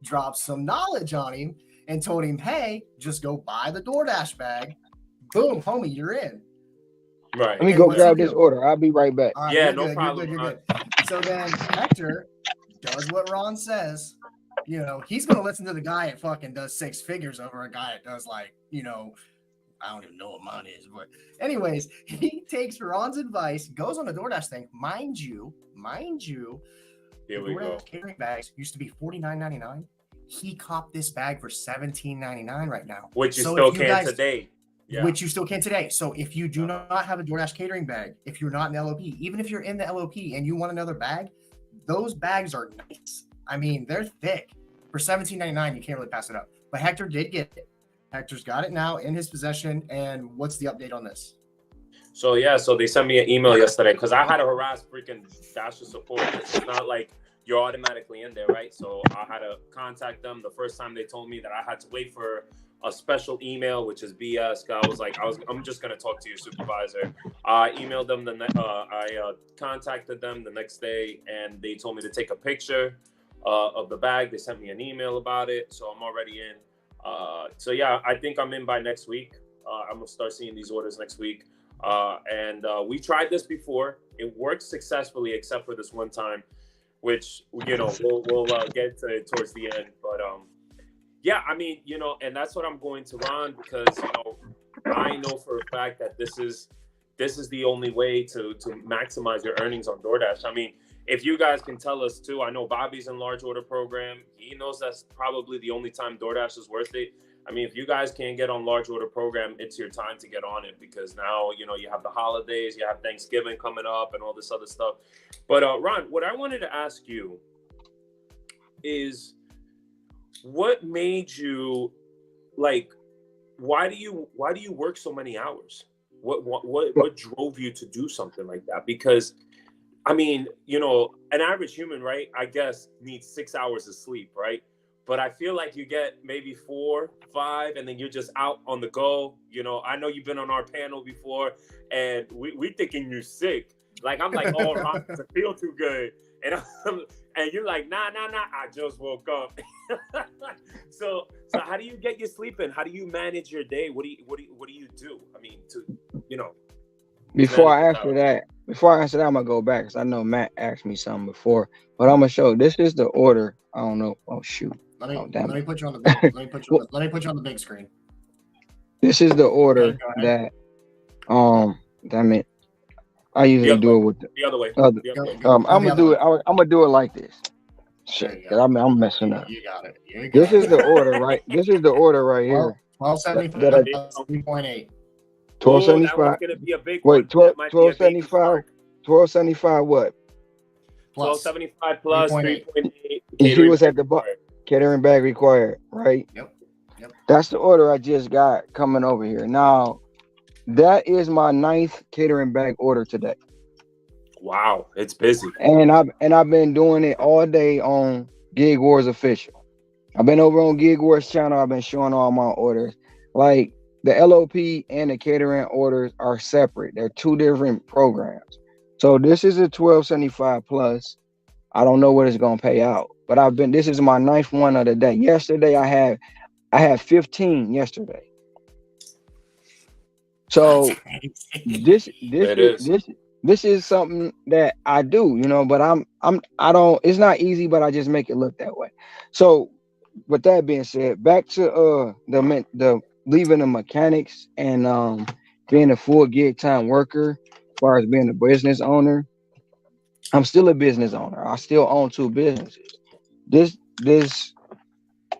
dropped some knowledge on him and told him, hey, just go buy the DoorDash bag. Boom, homie, you're in. Right. Let me And go what's he grab this do? order. I'll be right back. All right, Yeah, you're no good. You're problem, good. You're Ron. good. So then Hector does what Ron says. You know, he's going to listen to the guy that fucking does six figures over a guy that does like, you know, I don't even know what mine is. But anyways, he takes Ron's advice, goes on the DoorDash thing. Mind you, Here the we go. DoorDash catering bags used to be $49.99. He copped this bag for $17.99 right now. Which you So still if you can guys, today. Yeah. which you still can today. So if you do not have a DoorDash catering bag, if you're not in the LOP, even if you're in the LOP and you want another bag, those bags are nice. I mean, they're thick. For $17.99, you can't really pass it up. But Hector did get it. Hector's got it now in his possession. And what's the update on this? So yeah, so they sent me an email yesterday because I had to harass freaking Dasher support. It's not like you're automatically in there, right? So I had to contact them. The first time they told me that I had to wait for a special email, which is BS. I'm just gonna talk to your supervisor. I emailed them I contacted them the next day, and they told me to take a picture of the bag. They sent me an email about it, so I'm already in. So yeah, I think I'm in by next week. I'm gonna start seeing these orders next week. And we tried this before. It worked successfully, except for this one time, which we'll get to it towards the end. But yeah, I mean, and that's what I'm going to Ron, because I know for a fact that this is the only way to maximize your earnings on DoorDash. I mean, if you guys can tell us too, I know Bobby's in large order program. He knows that's probably the only time DoorDash is worth it. I mean, if you guys can't get on large order program, it's your time to get on it, because now, you have the holidays, you have Thanksgiving coming up and all this other stuff. But Ron, what I wanted to ask you is, what made you, like, why do you work so many hours? What drove you to do something like that? Because I mean, an average human, right, I guess, needs 6 hours of sleep, right? But I feel like you get maybe 4, 5, and then you're just out on the go. I know you've been on our panel before, and we thinking you're sick. Like, I'm like, oh, Ron doesn't feel too good. And you're like, nah, I just woke up. So how do you get your sleep in? How do you manage your day? What do you do? I mean, Before I answer that, I'm gonna go back because I know Matt asked me something before, but I'm gonna show. This is the order. I don't know. Oh shoot! Let me damn put you on the big. Let me put you on the big screen. This is the order Okay, go ahead. that damn it. I usually do it with the other way. other. The other way. Go I'm the gonna other do way. it. I'm gonna do it like this. There Shit, you 'cause go. I'm messing up. You got it. This is the order, right? This is the order right here. 1275 That I- 3.8. Oh, that was 1275. gonna be a big one. Wait, 12, That might be a big 1275. 1275. What? Plus 1275 plus 3.8. 3.8. You see what's at the bottom? Catering bag required, right? Yep. That's the order I just got coming over here. Now, that is my 9th catering bag order today, Wow, it's busy. and I've been doing it all day on Gig Wars Official. I've been over on Gig Wars channel. I've been showing all my orders. Like, the LOP and the catering orders are separate. They're two different programs. So this is a 1275 plus. I don't know what it's gonna pay out, but this is my 9th one of the day. Yesterday I had 15 yesterday. So this is something that I do, but I don't, it's not easy, but I just make it look that way. So with that being said, back to the leaving the mechanics and being a full gig time worker, as far as being a business owner. I'm still a business owner. I still own 2 businesses. This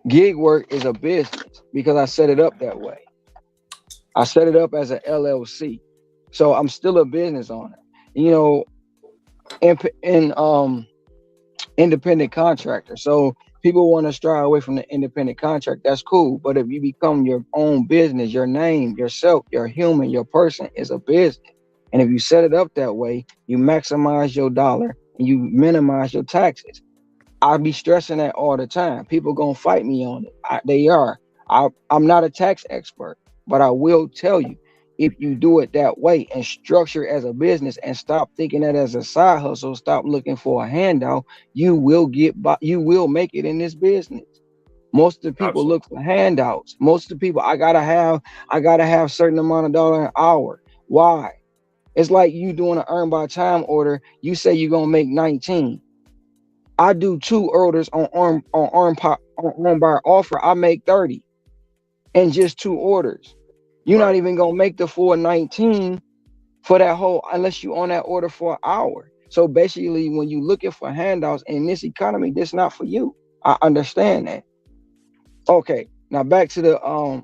gig work is a business because I set it up that way. I set it up as an LLC. So I'm still a business owner. And independent contractor. So people want to stray away from the independent contract. That's cool. But if you become your own business, your name, yourself, your human, your person is a business. And if you set it up that way, you maximize your dollar and you minimize your taxes. I be stressing that all the time. People gonna fight me on it. They are. I'm not a tax expert, but I will tell you, if you do it that way and structure it as a business and stop thinking that as a side hustle, stop looking for a handout, you will make it in this business. Most of the people Absolutely. look for handouts. Most of the people, I gotta have certain amount of dollar an hour. Why? It's like you doing an earn by time order. You say you're gonna make 19. I do 2 orders on by offer. I make 30 and just 2 orders. You're not even gonna make the full 19 for that whole unless you on that order for an hour. So basically, when you looking for handouts in this economy, this not for you. I understand that. Okay, now back to the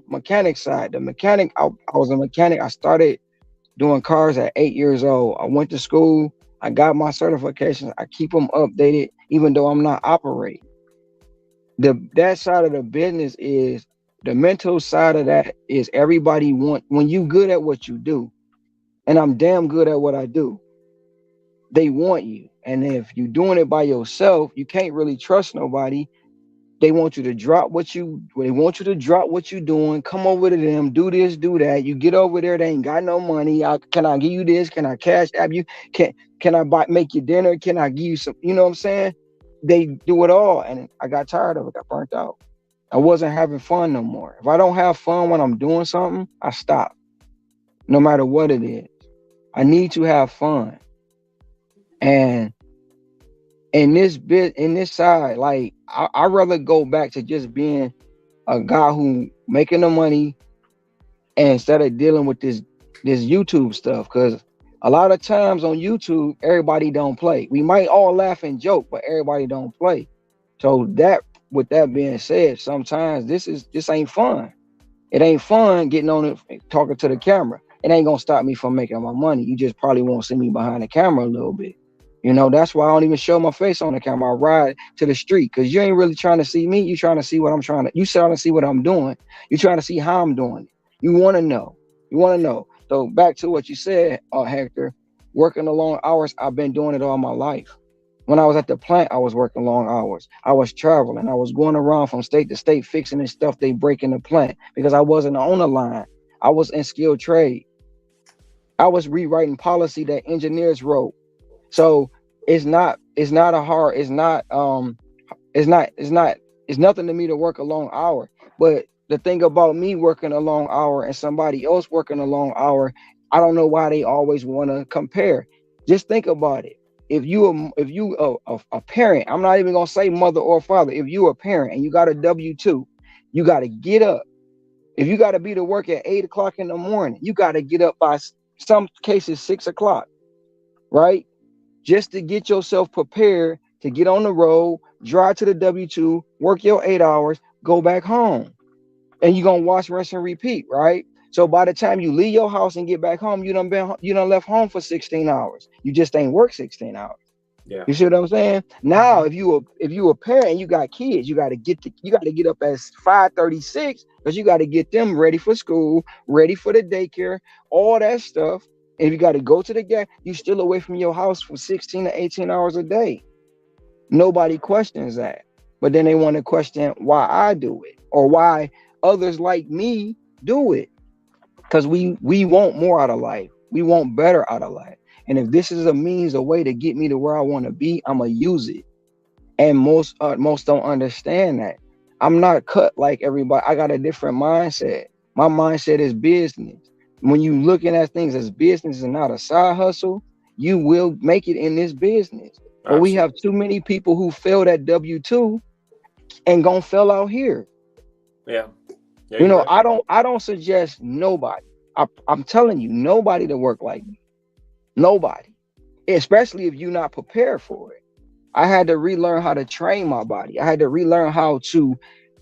mechanic side. The mechanic, I was a mechanic. I started doing cars at 8 years old. I went to school. I got my certifications. I keep them updated, even though I'm not operating. That side of the business is the mental side of that is everybody when you good at what you do, and I'm damn good at what I do. They want you, and if you're doing it by yourself, you can't really trust nobody. They want you to drop what you doing, come over to them, do this, do that. You get over there, they ain't got no money. Can I give you this? Can I cash app you? Can I make you dinner? Can I give you some, you know what I'm saying? They do it all. And I got tired of it, got burnt out. I wasn't having fun no more. If I don't have fun when I'm doing something, I stop. No matter what it is. I need to have fun. And in this side, like I'd rather go back to just being a guy who making the money and instead of dealing with this YouTube stuff. Because a lot of times on YouTube, everybody don't play. We might all laugh and joke, but everybody don't play. So with that being said, sometimes this ain't fun. It ain't fun getting on it, talking to the camera. It ain't gonna stop me from making my money. You just probably won't see me behind the camera a little bit. You know, that's why I don't even show my face on the camera. I ride to the street because you ain't really trying to see me. You trying to see what I'm trying to see what I'm doing. You trying to see how I'm doing it. You want to know. So back to what you said, Hector, working the long hours, I've been doing it all my life. When I was at the plant, I was working long hours. I was traveling. I was going around from state to state fixing the stuff they break in the plant because I wasn't on the line. I was in skilled trade. I was rewriting policy that engineers wrote. So it's nothing to me to work a long hour. But the thing about me working a long hour and somebody else working a long hour, I don't know why they always want to compare. Just think about it. If you a parent, I'm not even gonna say mother or father. If you a parent and you got a W-2, you got to get up. If you got to be to work at 8 o'clock in the morning, you got to get up by some cases 6 o'clock, right? Just to get yourself prepared to get on the road, drive to the W-2, work your 8 hours, go back home. And you're going to wash, rinse, and repeat, right? So by the time you leave your house and get back home, you done left home for 16 hours. You just ain't worked 16 hours. Yeah. You see what I'm saying? Now, if you a parent and you got kids, you got to get up at 5:36 because you got to get them ready for school, ready for the daycare, all that stuff. And if you got to go to the gas, you still away from your house for 16 to 18 hours a day. Nobody questions that. But then they want to question why I do it or why others like me do it. Because we want more out of life. We want better out of life. And if this is a means, a way to get me to where I want to be, I'm going to use it. And most don't understand that. I'm not cut like everybody. I got a different mindset. My mindset is business. When you looking at things as business and not a side hustle, you will make it in this business. Absolutely. But we have too many people who failed at W-2 and gonna fail out here. Yeah. You know, right. I don't suggest nobody. I'm telling you, nobody to work like me. Nobody. Especially if you're not prepared for it. I had to relearn how to train my body. I had to relearn how to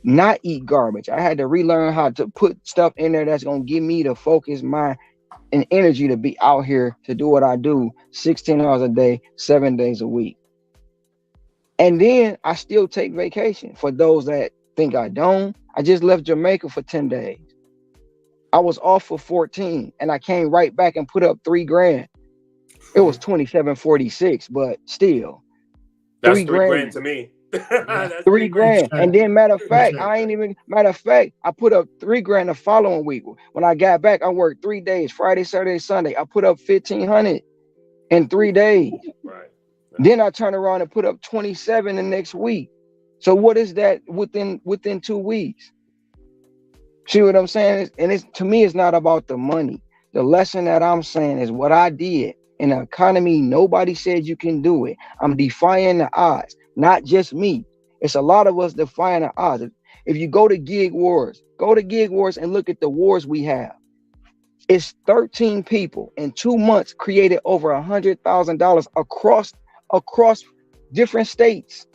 not eat garbage. I had to relearn how to put stuff in there that's going to give me the focus, mind, and energy to be out here to do what I do 16 hours a day, 7 days a week. And then I still take vacation. For those that think I don't, I just left Jamaica for 10 days. I was off for 14 and I came right back and put up $3,000. It was 27.46, but still. That's $3,000 to me. That's $3,000. And then matter of fact, I put up $3,000 the following week. When I got back, I worked 3 days, Friday, Saturday, Sunday. I put up $1,500 in 3 days. Right. Then I turned around and put up 27 the next week. So what is that within 2 weeks? See what I'm saying? And it's, to me, it's not about the money. The lesson that I'm saying is what I did in an economy. Nobody said you can do it. I'm defying the odds, not just me. It's a lot of us defying the odds. If you go to Gig Wars and look at the wars we have. It's 13 people in 2 months created over $100,000 across different states,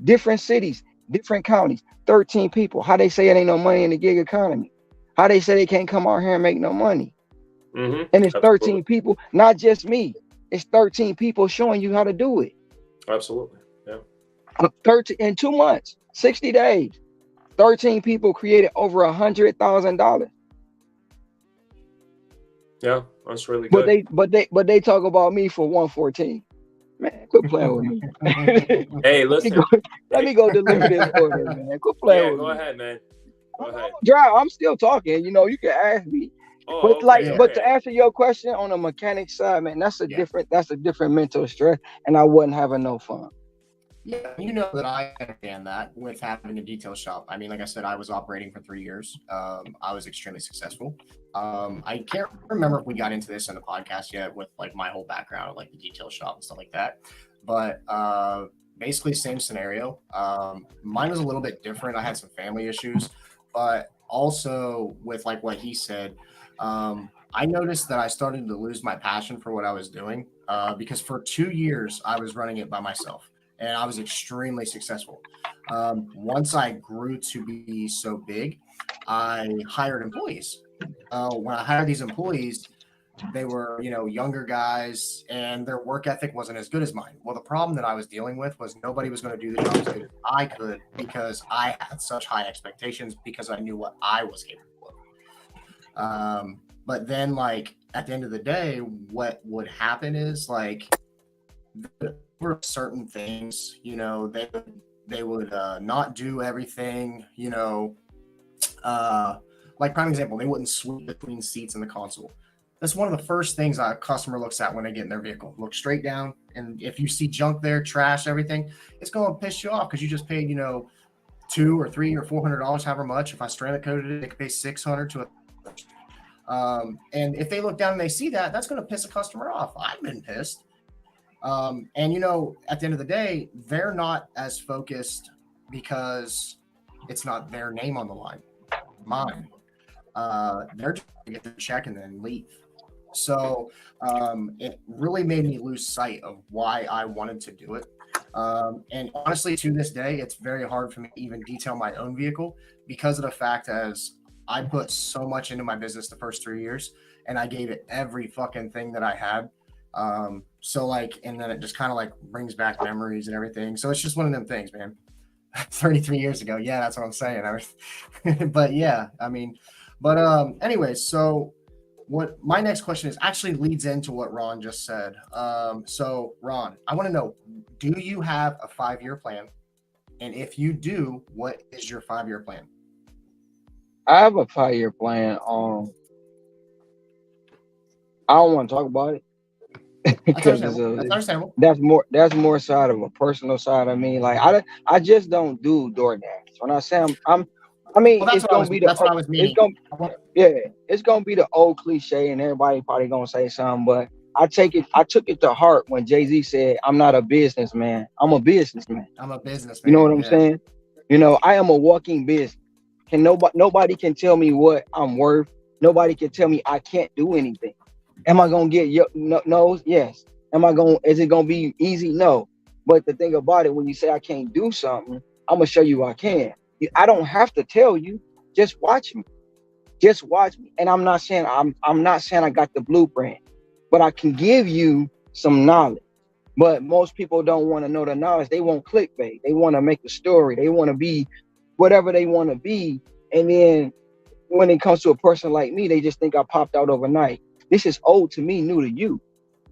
different cities, different counties. 13 people. How they say it ain't no money in the gig economy? How they say they can't come out here and make no money? Mm-hmm. And it's 13 people, not just me. It's 13 people showing you how to do it. Absolutely. Yeah. 13 in 2 months, 60 days. 13 people created over $100,000. Yeah, that's really good. But they talk about me for 114. Man, quit playing with me. Hey, listen. Let me go deliver this order, man. Quit playing with me. Go ahead, man. Go ahead. I'm still talking. You can ask me. But to answer your question on the mechanic side, man, that's a different mental stress, and I wasn't having no fun. Yeah, you know that I understand that with having a detail shop. I mean, like I said, I was operating for 3 years. I was extremely successful. I can't remember if we got into this in the podcast yet with like my whole background, like the detail shop and stuff like that. But basically, same scenario. Mine was a little bit different. I had some family issues, but also with like what he said, I noticed that I started to lose my passion for what I was doing because for 2 years I was running it by myself. And I was extremely successful. Once I grew to be so big, I hired employees. When I hired these employees, they were, younger guys, and their work ethic wasn't as good as mine. Well, the problem that I was dealing with was nobody was going to do the job as good as I could because I had such high expectations because I knew what I was capable of. But then, like, at the end of the day, what would happen is, like, for certain things, they would not do everything, like prime example, they wouldn't sweep between seats in the console. That's one of the first things a customer looks at when they get in their vehicle. Look straight down, and if you see junk there, trash, everything, it's going to piss you off because you just paid, $200 or $300 or $400, however much. If I stranded coded it, they could pay $600 to and if they look down and they see that, that's going to piss a customer off. I've been pissed. And at the end of the day, they're not as focused because it's not their name on the line, mine. They're just going to get their check and then leave. So it really made me lose sight of why I wanted to do it. And honestly, to this day, it's very hard for me to even detail my own vehicle because of the fact as I put so much into my business the first 3 years, and I gave it every fucking thing that I had. So like, and then it just kind of like brings back memories and everything. So it's just one of them things, man. 33 years ago. Yeah, that's what I'm saying. But yeah, I mean, but anyways, so what my next question is actually leads into what Ron just said. So Ron, I want to know, do you have a 5-year plan? And if you do, what is your 5-year plan? I have a 5-year plan. I don't want to talk about it. Because that's understandable. That's more side of a personal side of me. Like I just don't do DoorDash. When I say it's gonna be the old cliche, and everybody probably gonna say something, but I took it to heart when Jay-Z said, "I'm not a businessman. I'm a businessman." I'm a businessman. You know what I'm saying? I am a walking business. Nobody can tell me what I'm worth. Nobody can tell me I can't do anything. Am I gonna get no's? Yes. Is it gonna be easy? No. But the thing about it, when you say I can't do something, I'm gonna show you I can. I don't have to tell you. Just watch me. Just watch me. And I'm not saying I got the blueprint, but I can give you some knowledge. But most people don't want to know the knowledge. They want clickbait. They want to make a story. They want to be whatever they want to be. And then when it comes to a person like me, they just think I popped out overnight. This is old to me, new to you.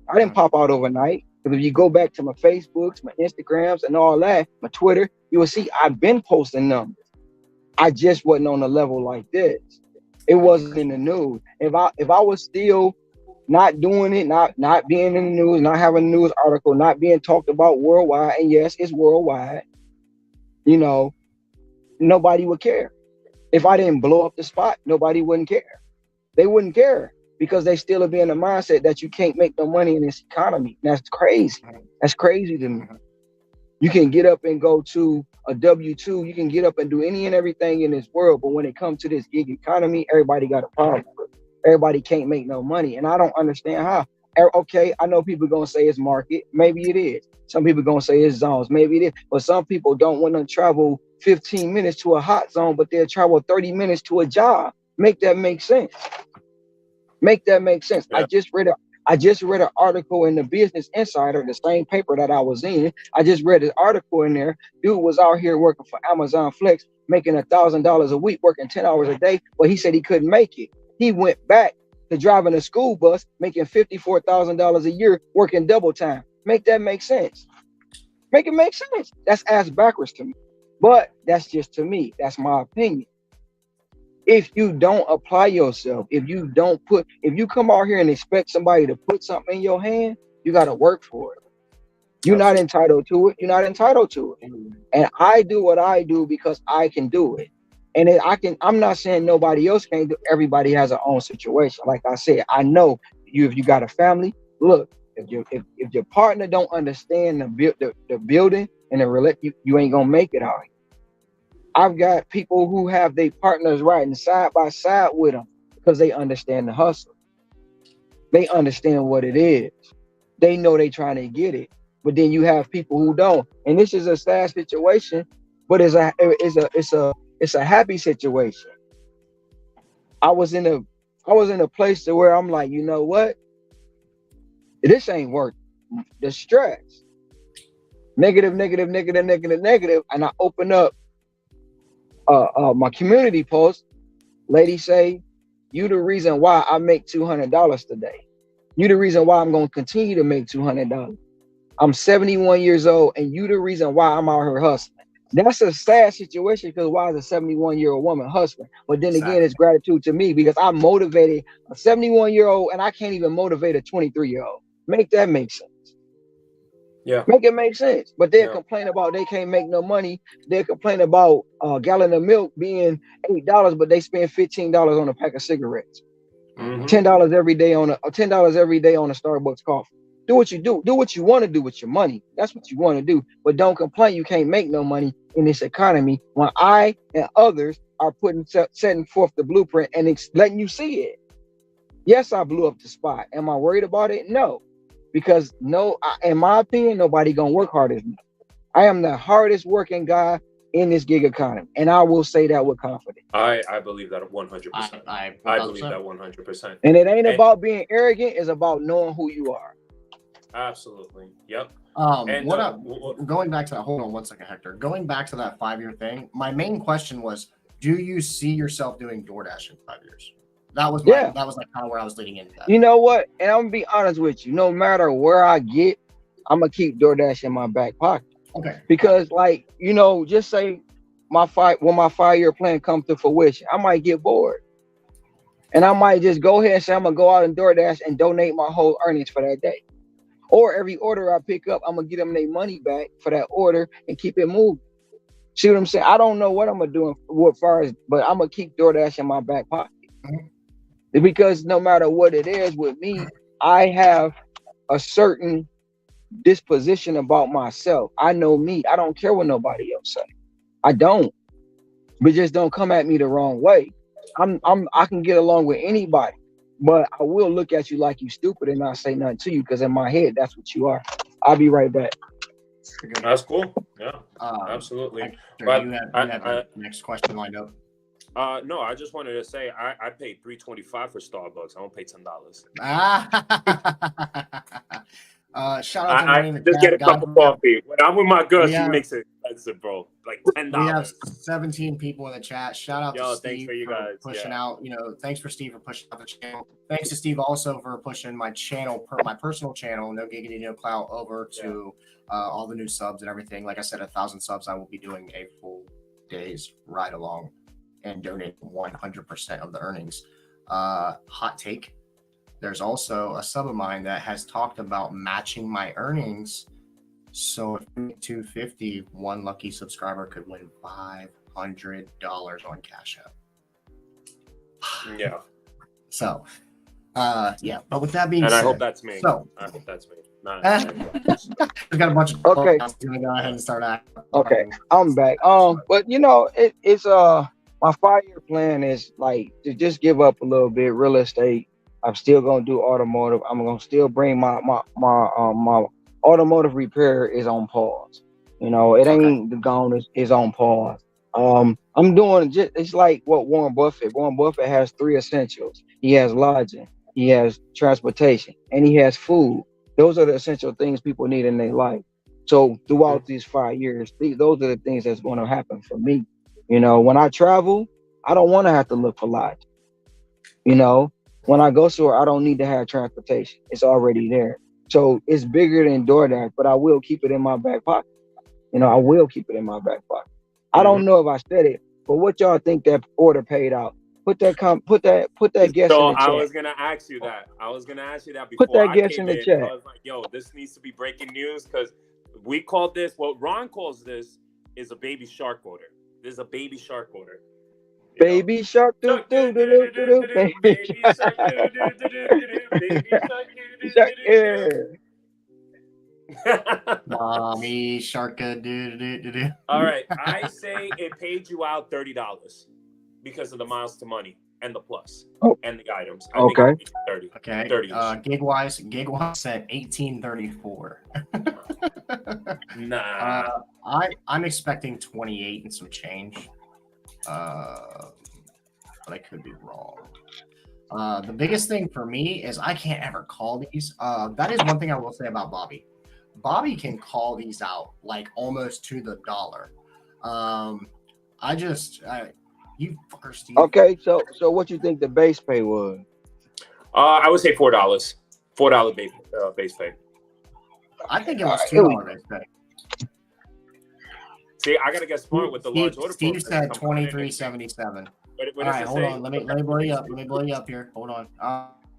I didn't pop out overnight. Because if you go back to my Facebooks, my Instagrams, and all that, my Twitter, you will see I've been posting numbers. I just wasn't on a level like this. It wasn't in the news. If I was still not doing it, not being in the news, not having a news article, not being talked about worldwide, and yes, it's worldwide. you know, nobody would care. If I didn't blow up the spot, nobody wouldn't care. They wouldn't care because they still be in the mindset that you can't make no money in this economy. That's crazy. That's crazy to me. You can get up and go to a W-2. You can get up and do any and everything in this world. But when it comes to this gig economy, everybody got a problem. Everybody can't make no money. And I don't understand how. Okay, I know people going to say it's market. Maybe it is. Some people going to say it's zones. Maybe it is. But some people don't want to travel 15 minutes to a hot zone, but they'll travel 30 minutes to a job. Make that make sense. Make that make sense. Yeah. I just read an article in the Business Insider, the same paper that I was in. I just read an article in there. Dude was out here working for Amazon Flex, making $1,000 a week, working 10 hours a day. But he said he couldn't make it. He went back to driving a school bus, making $54,000 a year, working double time. Make that make sense. Make it make sense. That's ass backwards to me. But that's just to me. That's my opinion. If you don't apply yourself, if you come out here and expect somebody to put something in your hand, you got to work for it. You're not entitled to it. You're not entitled to it. And I do what I do because I can do it. And I'm not saying nobody else can't do. Everybody has their own situation. Like I said, I know if you got a family, look, if your partner don't understand the building and you ain't gonna make it out here. I've got people who have their partners riding side by side with them because they understand the hustle. They understand what it is. They know they trying to get it. But then you have people who don't. And this is a sad situation, but it's a happy situation. I was in a place to where I'm like, you know what? This ain't worth the stress. Negative. And I open up my community post. Lady say, you the reason why I make $200 today. You the reason why I'm going to continue to make $200. I'm 71 years old and you the reason why I'm out here hustling. That's a sad situation because why is a 71-year-old woman hustling? But then again, it's gratitude to me because I motivated a 71-year-old and I can't even motivate a 23-year-old. Make that make sense. Yeah. Make it make sense. But they'll complain about they can't make no money. They'll complain about a gallon of milk being $8, but they spend $15 on a pack of cigarettes. Mm-hmm. $10 every day on a Starbucks coffee. Do what you do. Do what you want to do with your money. That's what you want to do. But don't complain you can't make no money in this economy when I and others are setting forth the blueprint and it's letting you see it. Yes, I blew up the spot. Am I worried about it? No. Because in my opinion, nobody gonna work hard as me. I am the hardest working guy in this gig economy, and I will say that with confidence. I believe that 100%. I believe that 100%. And it ain't about being arrogant; it's about knowing who you are. Absolutely. Yep. Going back to that, hold on one second, Hector. Going back to that 5-year thing, my main question was, do you see yourself doing DoorDash in 5 years? That was kind of where I was leading into that. You know what? And I'm gonna be honest with you. No matter where I get, I'm gonna keep DoorDash in my back pocket. Okay. Because just say when my 5-year plan comes to fruition, I might get bored. And I might just go ahead and say I'm gonna go out and DoorDash and donate my whole earnings for that day. Or every order I pick up, I'm gonna get them their money back for that order and keep it moving. See what I'm saying? I don't know what I'm gonna do but I'm gonna keep DoorDash in my back pocket. Mm-hmm. Because no matter what it is with me, I have a certain disposition about myself. I know me. I don't care what nobody else say. I don't. But just don't come at me the wrong way. I can get along with anybody, but I will look at you like you stupid and not say nothing to you because in my head, that's what you are. I'll be right back. That's cool. Yeah, absolutely. But you had the next question lined up. No, I just wanted to say I paid $3.25 for Starbucks. I don't pay $10. Shout out to Marine in the just chat. Get a cup of coffee. When I'm with my girl, she makes it expensive, bro. Like $10. We have 17 people in the chat. Shout out to Steve for you guys pushing out. Thanks for Steve for pushing out the channel. Thanks to Steve also for pushing my channel, my personal channel, No Giggity No Clout, over to all the new subs and everything. Like I said, 1,000 subs. I will be doing a full day's ride along and donate 100% of the earnings. Hot take. There's also a sub of mine that has talked about matching my earnings So if we make 250, one lucky subscriber could win $500 on Cash App. Yeah. So, yeah. But with that being and said, I hope that's me. So I hope that's me. we've got a bunch of Okay. Gonna go ahead and start acting. Okay, I'm back. But you know, it's my 5-year plan is like to just give up a little bit real estate. I'm still gonna do automotive. I'm gonna still bring my automotive repair is on pause. You know, it ain't gone. Is on pause. I'm doing just it's like what Warren Buffett. Warren Buffett has 3 essentials. He has lodging, he has transportation, and he has food. Those are the essential things people need in their life. So throughout these 5 years, those are the things that's going to happen for me. You know, when I travel, I don't want to have to look for lodging. You know, when I go somewhere, I don't need to have transportation. It's already there. So it's bigger than DoorDash, but I will keep it in my back pocket. You know, I will keep it in my back pocket. I don't know if I said it, but what y'all think that order paid out? Put that guess So in the chat. I was gonna ask you that. Before Put that I guess came in the chat. I was like, yo, this needs to be breaking news because we called this, what Ron calls this is a baby shark order. This is a baby shark order. Baby shark do do do do do do. Baby shark do do do do do. Baby shark do Mommy shark do. All right, I say it paid you out $30 because of the miles to money and the plus and the items. I think it 30. Okay. 30. Gigwise said 1834. Nah. I'm expecting 28 and some change. But I could be wrong. The biggest thing for me is I can't ever call these. That is one thing I will say about Bobby. Bobby can call these out like almost to the dollar. You fucker, Steve. Okay, so what you think the base pay was? I would say $4. $4 base pay. I think it was $2 base pay. See, I gotta get smart with the large order. Steve said $23.77. All right, hold on. Let me blow you up. Let me blow you up here. Hold on.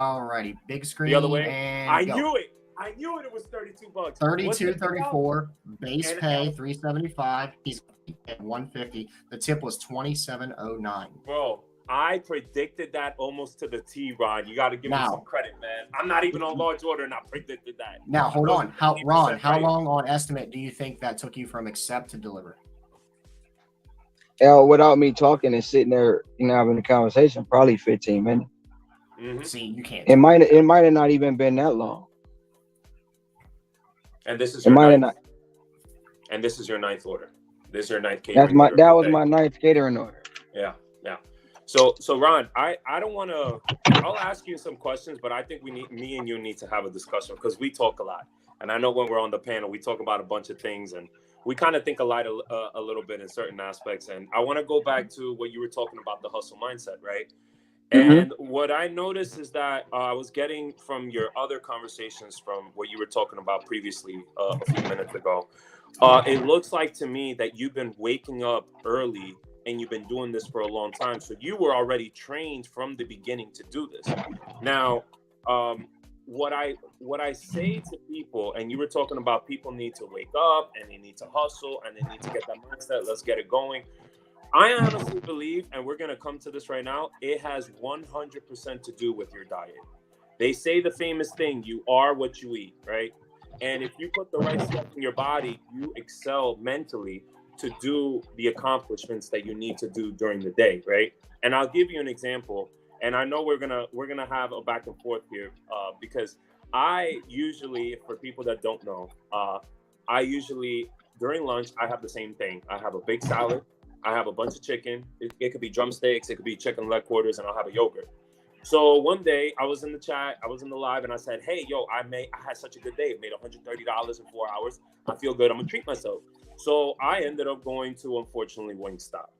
Alrighty, big screen. The other way. And I knew it. It was $32. $32.34 base pay, $375. He's at $150. The tip was $27.09. Bro, I predicted that almost to the T, Ron. You got to give me some credit, man. I'm not even on large order, and I predicted that. Now, hold on. How long on estimate do you think that took you from accept to deliver? Without me talking and sitting there, having a conversation, probably 15 minutes. Mm-hmm. See, you can't. It might have not even been that long. And this is And this is your 9th order. This is your 9th catering. That was my 9th catering order. Yeah. So Ron, I don't want to. I'll ask you some questions, but I think me and you need to have a discussion because we talk a lot, and I know when we're on the panel, we talk about a bunch of things, and we kind of think a little bit in certain aspects. And I want to go back to what you were talking about, the hustle mindset, right? And what I noticed is that I was getting from your other conversations from what you were talking about previously a few minutes ago. It looks like to me that you've been waking up early and you've been doing this for a long time. So you were already trained from the beginning to do this. Now, what I say to people, and you were talking about people need to wake up and they need to hustle and they need to get that mindset. Let's get it going. I honestly believe, and we're going to come to this right now, it has 100% to do with your diet. They say the famous thing, you are what you eat, right? And if you put the right stuff in your body, you excel mentally to do the accomplishments that you need to do during the day, right? And I'll give you an example. And I know we're gonna have a back and forth here because I usually, for people that don't know, I usually during lunch I have the same thing. I have a big salad. I have a bunch of chicken. It could be drumsticks. It could be chicken leg quarters, and I'll have a yogurt. So one day I was in the chat, I was in the live, and I said, "Hey, yo, I had such a good day. I made $130 in 4 hours. I feel good. I'm gonna treat myself." So I ended up going to, unfortunately, Wingstop,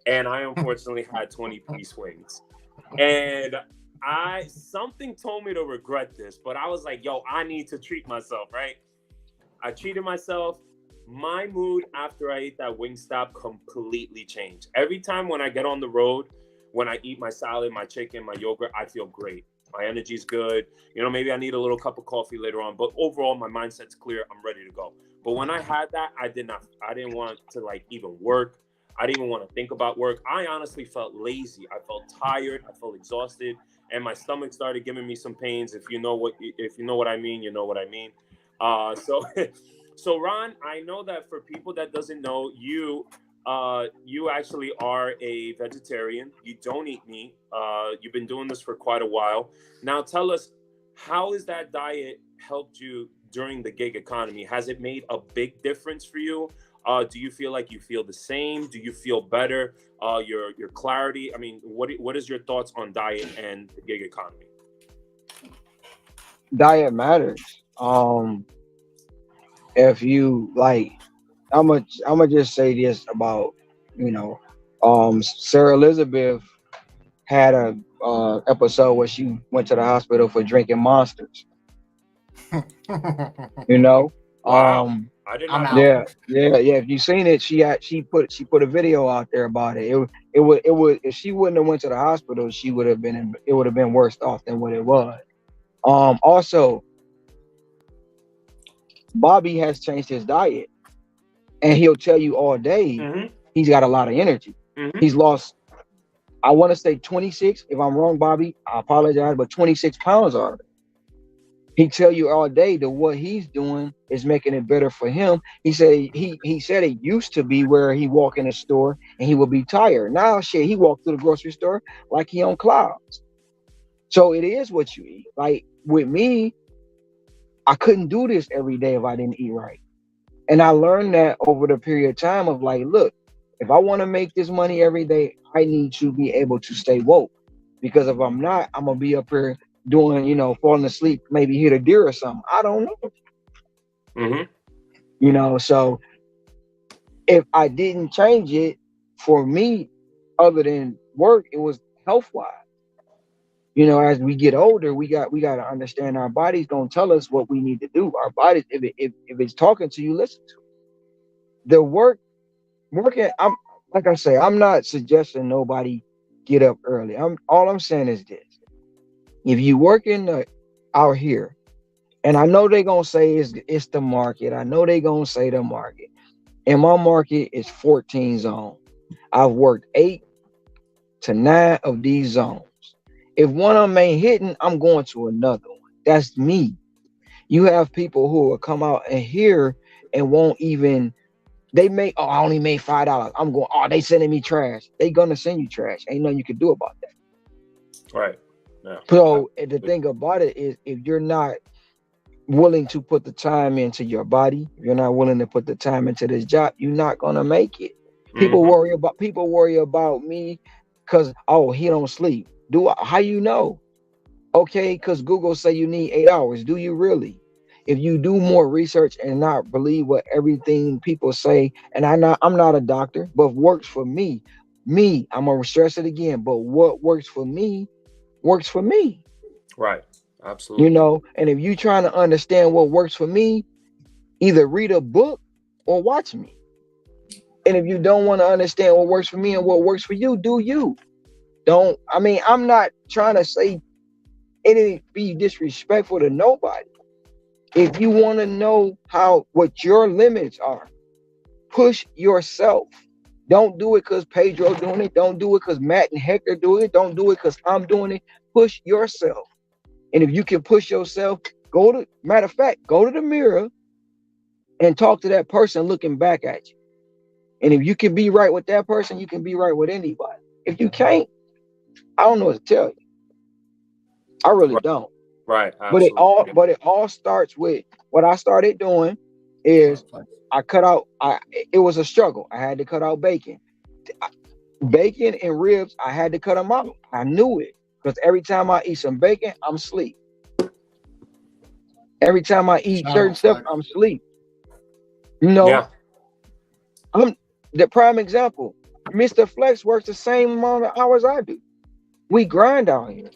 and I unfortunately had 20-piece wings. And something told me to regret this, but I was like, "Yo, I need to treat myself." Right? I treated myself. My mood after I ate that Wingstop completely changed. Every time when I get on the road, when I eat my salad, my chicken, my yogurt, I feel great. My energy's good. Maybe I need a little cup of coffee later on, but overall, my mindset's clear. I'm ready to go. But when I had that, I didn't want to like even work. I didn't even want to think about work. I honestly felt lazy. I felt tired. I felt exhausted, and my stomach started giving me some pains. If you know what I mean, you know what I mean. So, so Ron, I know that for people that doesn't know, you actually are a vegetarian. You don't eat meat. You've been doing this for quite a while. Now, tell us, how has that diet helped you during the gig economy? Has it made a big difference for you? Do you feel like you feel the same? Do you feel better? Your clarity. I mean, what is your thoughts on diet and the gig economy? Diet matters. If you like, I'm gonna just say this about, Sarah Elizabeth had a episode where she went to the hospital for drinking Monsters. Wow. I did not know. Yeah. If you seen it, she put a video out there about it. It would if she wouldn't have went to the hospital, it would have been worse off than what it was. Also, Bobby has changed his diet, and he'll tell you all day he's got a lot of energy. He's lost, I want to say 26. If I'm wrong, Bobby, I apologize, but 26 pounds already. He tell you all day that what he's doing is making it better for him. He said it used to be where he walk in a store and he would be tired. Now he walk through the grocery store like he on clouds. So it is what you eat. Like with me, I couldn't do this every day if I didn't eat right. And I learned that over the period of time of like, look, if I want to make this money every day, I need to be able to stay woke. Because if I'm not, I'm going to be up here doing, falling asleep, maybe hit a deer or something. I don't know. So if I didn't change it for me, other than work, it was health-wise. As we get older, we got to understand our body's gonna tell us what we need to do. Our bodies, if it's talking to you, listen to it. The working. Like I say, I'm not suggesting nobody get up early. All I'm saying is this: if you working out here, and I know they're gonna say it's the market. I know they're gonna say the market. And my market is 14 zones. I've worked 8 to 9 of these zones. If one of them ain't hitting, I'm going to another one. That's me. You have people who will come out and here and won't even, I only made $5. I'm going, they sending me trash. They gonna send you trash. Ain't nothing you can do about that. Right. Yeah. So the thing about it is, if you're not willing to put the time into your body, if you're not willing to put the time into this job, you're not gonna make it. People worry about me because he don't sleep. How you know? Okay, because Google say you need 8 hours. Do you really? If you do more research and not believe what everything people say, and I'm not a doctor, but works for me. I'm gonna stress it again, but what works for me works for me. Right. Absolutely. And if you're trying to understand what works for me, either read a book or watch me. And if you don't want to understand what works for me and what works for you, do you. I'm not trying to say anything, be disrespectful to nobody. If you want to know what your limits are, push yourself. Don't do it because Pedro doing it. Don't do it because Matt and Hector do it. Don't do it because I'm doing it. Push yourself. And if you can push yourself, go to the mirror and talk to that person looking back at you. And if you can be right with that person, you can be right with anybody. If you can't, I don't know what to tell you. I really don't. Right. Absolutely. But it all starts with what I started doing is I cut out. It was a struggle. I had to cut out bacon and ribs. I had to cut them out. I knew it because every time I eat some bacon, I'm asleep. Every time I eat certain stuff, I'm asleep. Yeah. I'm the prime example. Mr. Flex works the same amount of hours I do. We grind out here.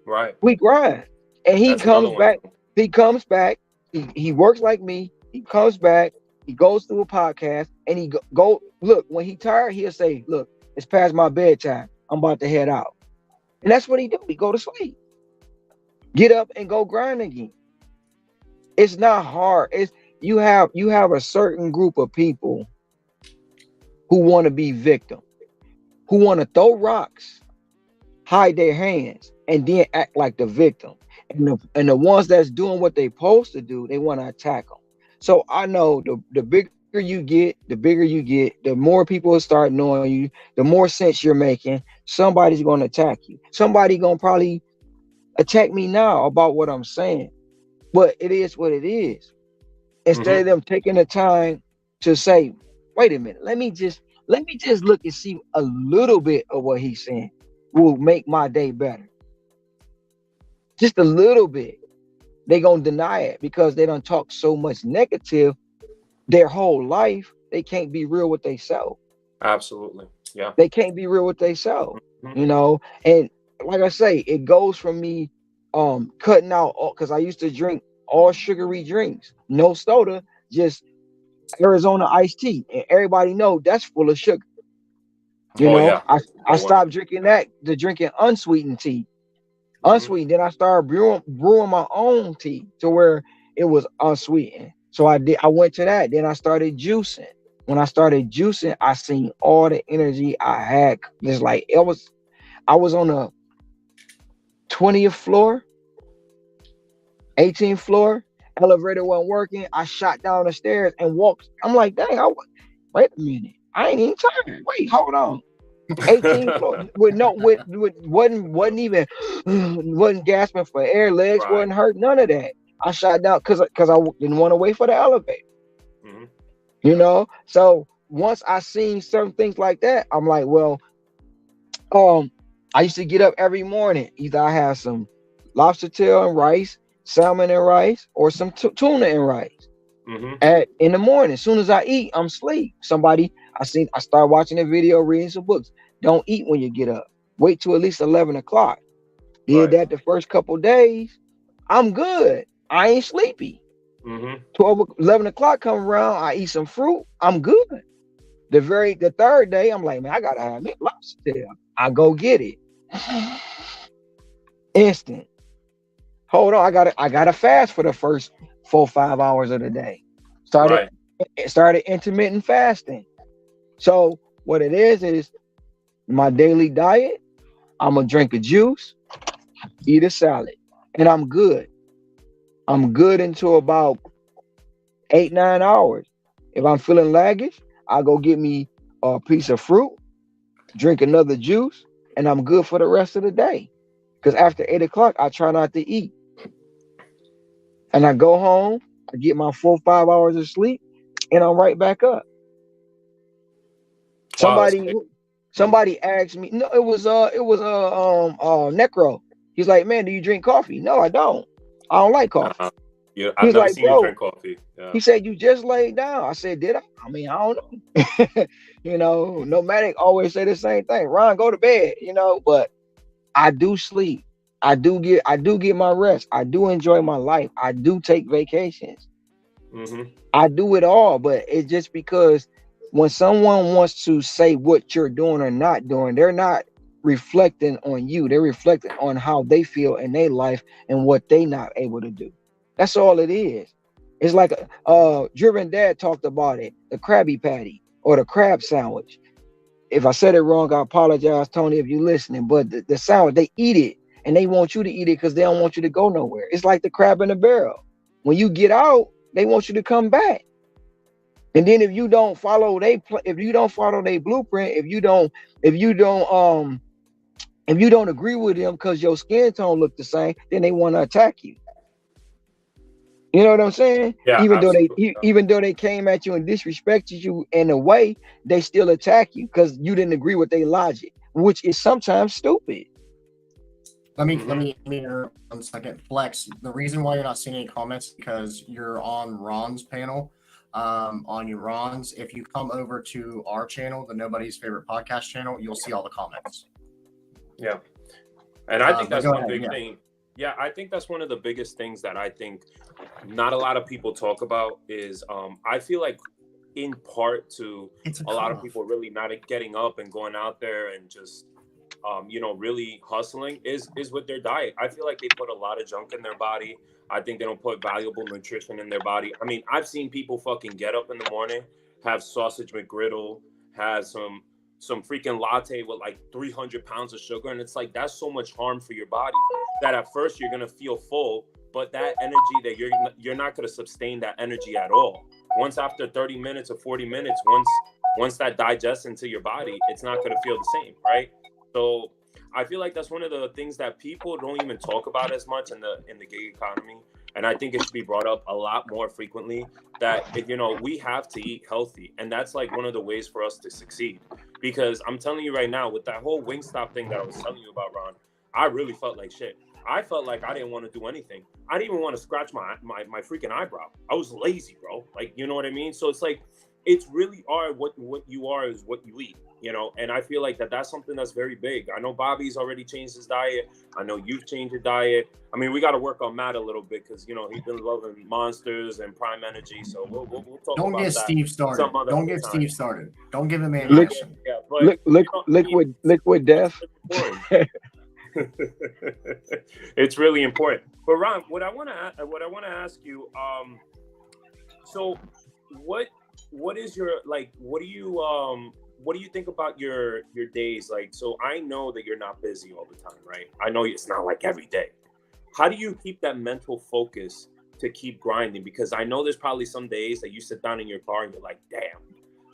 Right. We grind. And he comes back. He comes back. He works like me. He comes back. He goes through a podcast and he go look, when he tired, he'll say, look, it's past my bedtime. I'm about to head out. And that's what he do. He go to sleep. Get up and go grind again. It's not hard. you have a certain group of people who want to be victim, who want to throw rocks, hide their hands, and then act like the victim. And the ones that's doing what they supposed to do, they want to attack them. So I know the bigger you get, the more people will start knowing you, the more sense you're making. Somebody's going to attack you. Somebody going to probably attack me now about what I'm saying. But it is what it is. Instead of them taking the time to say, wait a minute, let me just look and see a little bit of what he's saying will make my day better. Just a little bit. They gonna deny it because they don't talk so much negative their whole life. They can't be real with themselves. Absolutely. Yeah. They can't be real with themselves. You know, and like I say, it goes from me cutting out because I used to drink all sugary drinks, no soda, just Arizona iced tea, and everybody know that's full of sugar. You know, yeah. I stopped drinking that to drinking unsweetened tea. Unsweetened. Then I started brewing my own tea to where it was unsweetened. So I went to that. Then I started juicing. When I started juicing, I seen all the energy I had. It's like I was on the 20th floor, 18th floor. Elevator wasn't working. I shot down the stairs and walked. I'm like, dang, wait a minute. I ain't even tired. Wait, hold on. 18th floor wasn't gasping for air, legs wasn't hurt, none of that. I shot down because I didn't want to wait for the elevator. You know, so once I seen certain things like that, I'm like, well, I used to get up every morning. Either I have some lobster tail and rice, salmon and rice, or some tuna and rice. In the morning, as soon as I eat, I'm asleep. I start watching a video, reading some books. Don't eat when you get up. Wait till at least 11 o'clock. Did that the first couple days. I'm good. I ain't sleepy. 11 o'clock come around, I eat some fruit. I'm good. The third day, I'm like, man, I gotta have me lobster tail. I go get it. Instant. Hold on, I gotta fast for the first 4-5 hours of the day. Started intermittent fasting. So what it is my daily diet. I'm gonna drink a juice, eat a salad, and I'm good. I'm good until about 8-9 hours. If I'm feeling sluggish, I'll go get me a piece of fruit, drink another juice, and I'm good for the rest of the day. Because after 8 o'clock, I try not to eat. And I go home, I get my 4-5 hours of sleep, and I'm right back up. Somebody asked me, no, it was Necro. He's like, man, do you drink coffee? No, I don't. I don't like coffee. I've never seen you drink coffee. Yeah. He said, you just laid down. I said, did I? I mean, I don't know. You know, Nomadic always say the same thing. Ron, go to bed, you know, but I do sleep. I do get my rest. I do enjoy my life. I do take vacations. I do it all, but it's just because when someone wants to say what you're doing or not doing, they're not reflecting on you. They're reflecting on how they feel in their life and what they not able to do. That's all it is. It's like Driven Dad talked about it, the Krabby Patty or the crab sandwich. If I said it wrong, I apologize, Tony, if you're listening. But the sandwich, they eat it and they want you to eat it because they don't want you to go nowhere. It's like the crab in the barrel. When you get out, they want you to come back. And then if you don't follow their blueprint, if you don't agree with them because your skin tone look the same, then they want to attack you. You know what I'm saying? Yeah, even though they came at you and disrespected you in a way, they still attack you because you didn't agree with their logic, which is sometimes stupid. Let me 1 second. Flex, the reason why you're not seeing any comments is because you're on Ron's panel. On your Ron's, if you come over to our channel, the Nobody's Favorite Podcast channel, you'll see all the comments. Yeah. And I think that's one big thing. Yeah, I think that's one of the biggest things that I think not a lot of people talk about is I feel like in part to a lot of people really not getting up and going out there and just really hustling is with their diet. I feel like they put a lot of junk in their body. I think they don't put valuable nutrition in their body. I mean, I've seen people fucking get up in the morning, have sausage McGriddle, have some freaking latte with like 300 pounds of sugar, and it's like that's so much harm for your body that at first you're gonna feel full, but that energy that you're not gonna sustain that energy at all. Once after 30 minutes or 40 minutes, once that digests into your body, it's not gonna feel the same, right? So I feel like that's one of the things that people don't even talk about as much in the gig economy. And I think it should be brought up a lot more frequently that, we have to eat healthy. And that's like one of the ways for us to succeed. Because I'm telling you right now, with that whole Wingstop thing that I was telling you about, Ron, I really felt like shit. I felt like I didn't want to do anything. I didn't even want to scratch my freaking eyebrow. I was lazy, bro. Like, you know what I mean? So it's like, it's really what you are is what you eat, and I feel like that's something that's very big. I know Bobby's already changed his diet. I know you've changed your diet. I mean, we got to work on Matt a little bit because he's been loving Monsters and Prime Energy. So we'll talk Don't about get that. Steve started. Don't get Steve started. Don't give him ammunition. Yeah, but, liquid death. It's really important. But Ron, what I want to ask you, so what is your what do you think about your days? Like, so I know that you're not busy all the time, right? I know it's not like every day. How do you keep that mental focus to keep grinding? Because I know there's probably some days that you sit down in your car and you're like, damn,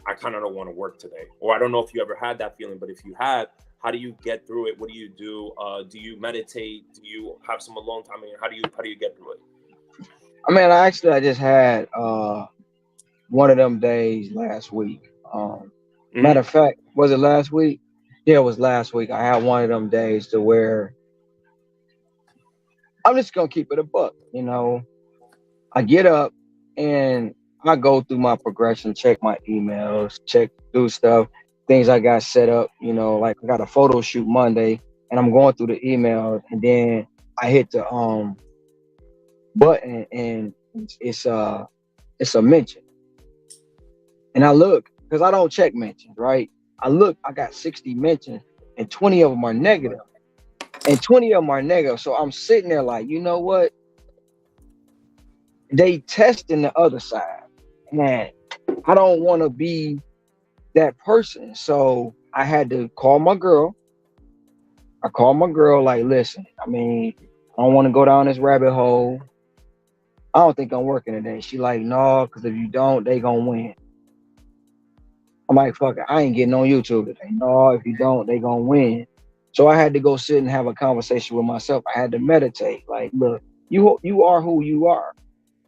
I kind of don't want to work today. Or I don't know if you ever had that feeling, but if you have, how do you get through it? What do you do? Do you meditate? Do you have some alone time? I mean, how do you get through it? I mean, I just had one of them days last week. Matter of fact, was it last week? Yeah, it was last week. I had one of them days to where I'm just gonna keep it a buck. I get up and I go through my progression, check my emails, do stuff, things I got set up. Like I got a photo shoot Monday, and I'm going through the emails, and then I hit the button, and it's a mention. And I look, because I don't check mentions, right? I look, I got 60 mentions, and 20 of them are negative. So I'm sitting there like, you know what? They testing the other side. Man, I don't want to be that person. So I had to call my girl. I called my girl like, listen, I mean, I don't want to go down this rabbit hole. I don't think I'm working today. She like, no, because if you don't, they gonna win. I'm like, fuck it, I ain't getting on YouTube today. No, if you don't, they gonna win. So I had to go sit and have a conversation with myself. I had to meditate. Like, look, you are who you are.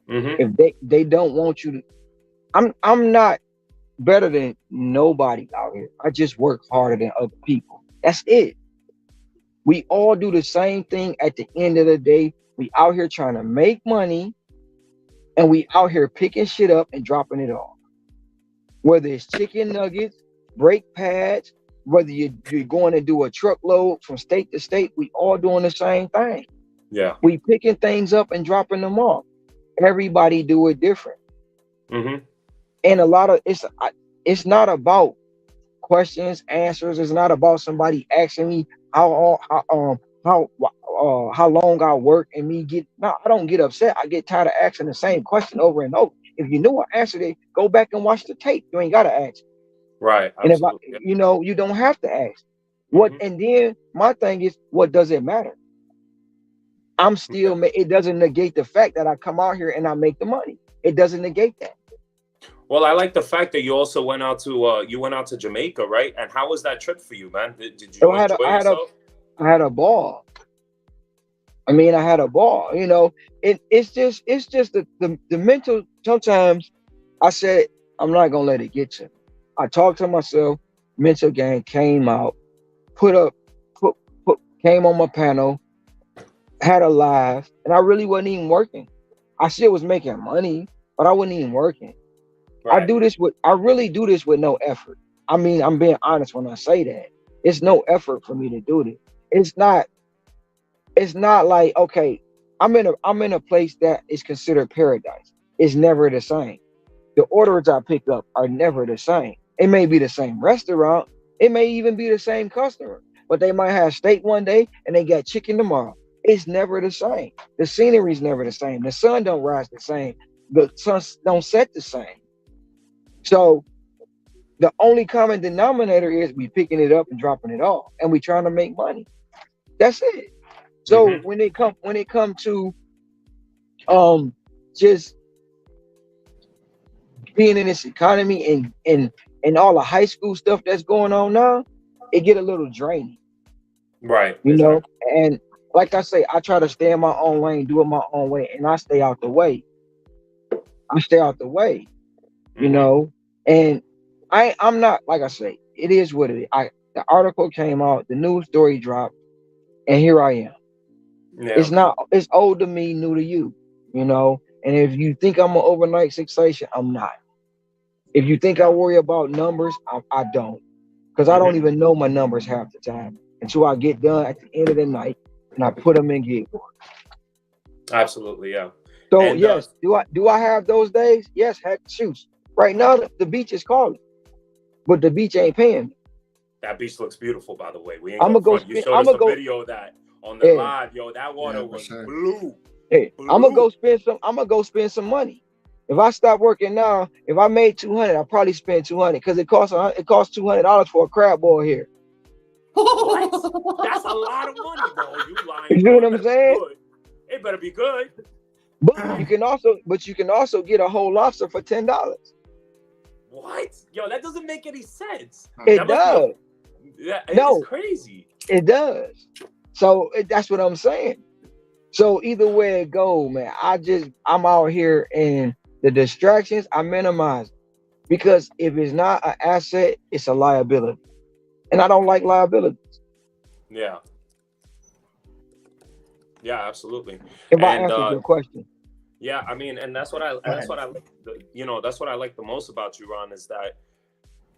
Mm-hmm. If they don't want you to, I'm not better than nobody out here. I just work harder than other people. That's it. We all do the same thing at the end of the day. We out here trying to make money, and we out here picking shit up and dropping it off. Whether it's chicken nuggets, brake pads, whether you're going to do a truckload from state to state, we all doing the same thing. Yeah. We picking things up and dropping them off. Everybody do it different. Mm-hmm. And a lot of it's not about questions, answers. It's not about somebody asking me how long I work and me get. No, I don't get upset. I get tired of asking the same question over and over. If you know I answered it, go back and watch the tape. You ain't gotta ask. Right. And if you don't have to ask. What? Mm-hmm. And then my thing is, what does it matter? I'm still. It doesn't negate the fact that I come out here and I make the money. It doesn't negate that. Well, I like the fact that you also went out to Jamaica, right? And how was that trip for you, man? Did you enjoy yourself? I had a ball. I mean, I had a ball. It's just the mental. Sometimes I said, I'm not gonna let it get you. I talked to myself. Mental game came out. Came on my panel. Had a live, and I really wasn't even working. I still was making money, but I wasn't even working. Right. I really do this with no effort. I mean, I'm being honest when I say that. It's no effort for me to do this. It's not like, okay, I'm in a place that is considered paradise. It's never the same. The orders I pick up are never the same. It may be the same restaurant. It may even be the same customer. but they might have steak one day and they got chicken tomorrow. It's never the same. The scenery's never the same. The sun don't rise the same. The sun don't set the same. So the only common denominator is we picking it up and dropping it off, and we trying to make money. That's it. So when it come to just being in this economy and all the high school stuff that's going on now, it get a little draining. Right. You know, and like I say, I try to stay in my own lane, do it my own way, and I stay out the way. You know, and I'm not, like I say, it is what it is. The article came out, the news story dropped, and here I am. Yeah. It's old to me, new to you, you know. And if you think I'm an overnight sensation, I'm not. If you think I worry about numbers, I don't. Because I don't even know my numbers half the time until I get done at the end of the night and I put them in gig work. Absolutely, yeah. So and, yes, do I have those days? Yes, heck, shoot. Right now the beach is calling, but the beach ain't paying me. That beach looks beautiful, by the way. You showed us a video of that on the live, yo. That water was blue. Hey, blue. I'm gonna go spend some money. If I stop working now, if I made $200, I'll probably spend $200 because it costs $200 for a crab boil here. What? That's a lot of money, bro. You lying? You know what I'm saying? Good. It better be good. But you can also get a whole lobster for $10. What? Yo, that doesn't make any sense. It does. It's crazy. It does. So that's what I'm saying. So either way it go, man, I'm out here and the distractions I minimize because if it's not an asset, it's a liability, and I don't like liabilities. Yeah. Yeah, absolutely. If I answered your question. Yeah, I mean, and that's what I like. That's what I like the most about you, Ron, is that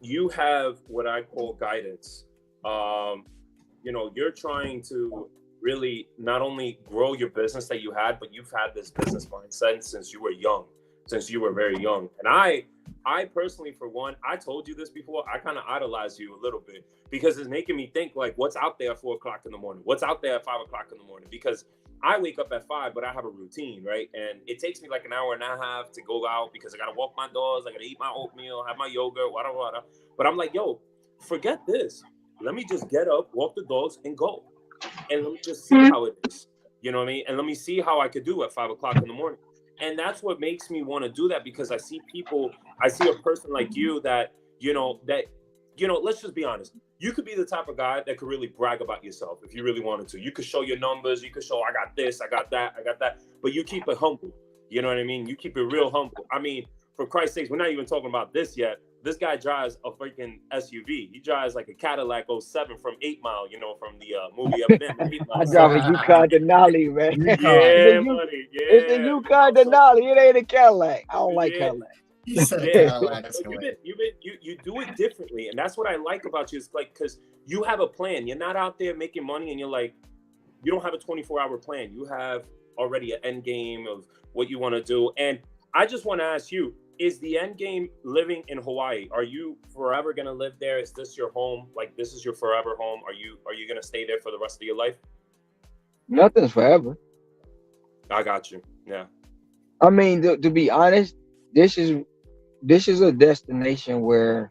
you have what I call guidance. You're trying to really not only grow your business that you had, but you've had this business mindset since you were very young. And I personally, for one, I told you this before, I kind of idolize you a little bit because it's making me think like what's out there at 4 o'clock in the morning, what's out there at 5 o'clock in the morning, because I wake up at 5, but I have a routine, right? And it takes me like an hour and a half to go out because I got to walk my dogs, I got to eat my oatmeal, have my yoga, whatever. But I'm like, yo, forget this. Let me just get up, walk the dogs and go. And let me just see how it is. You know what I mean? And let me see how I could do at 5 o'clock in the morning. And that's what makes me want to do that because I see a person like you that, let's just be honest. You could be the type of guy that could really brag about yourself if you really wanted to. You could show your numbers. You could show, I got this, I got that. But you keep it humble. You know what I mean? You keep it real humble. I mean, for Christ's sakes, we're not even talking about this yet. This guy drives a freaking SUV. He drives like a Cadillac 07 from 8 Mile, from the movie I drive a Yukon Denali, man. Yeah, buddy. Yeah. It's a Yukon Denali. It ain't a Cadillac. I don't like Cadillac. You do it differently, and that's what I like about you. It's like because you have a plan. You're not out there making money, and you're like, you don't have a 24-hour plan. You have already an end game of what you want to do. And I just want to ask you: is the end game living in Hawaii? Are you forever gonna live there? Is this your home? Like this is your forever home? Are you gonna stay there for the rest of your life? Nothing's forever. I got you. Yeah. I mean, to be honest, this is a destination where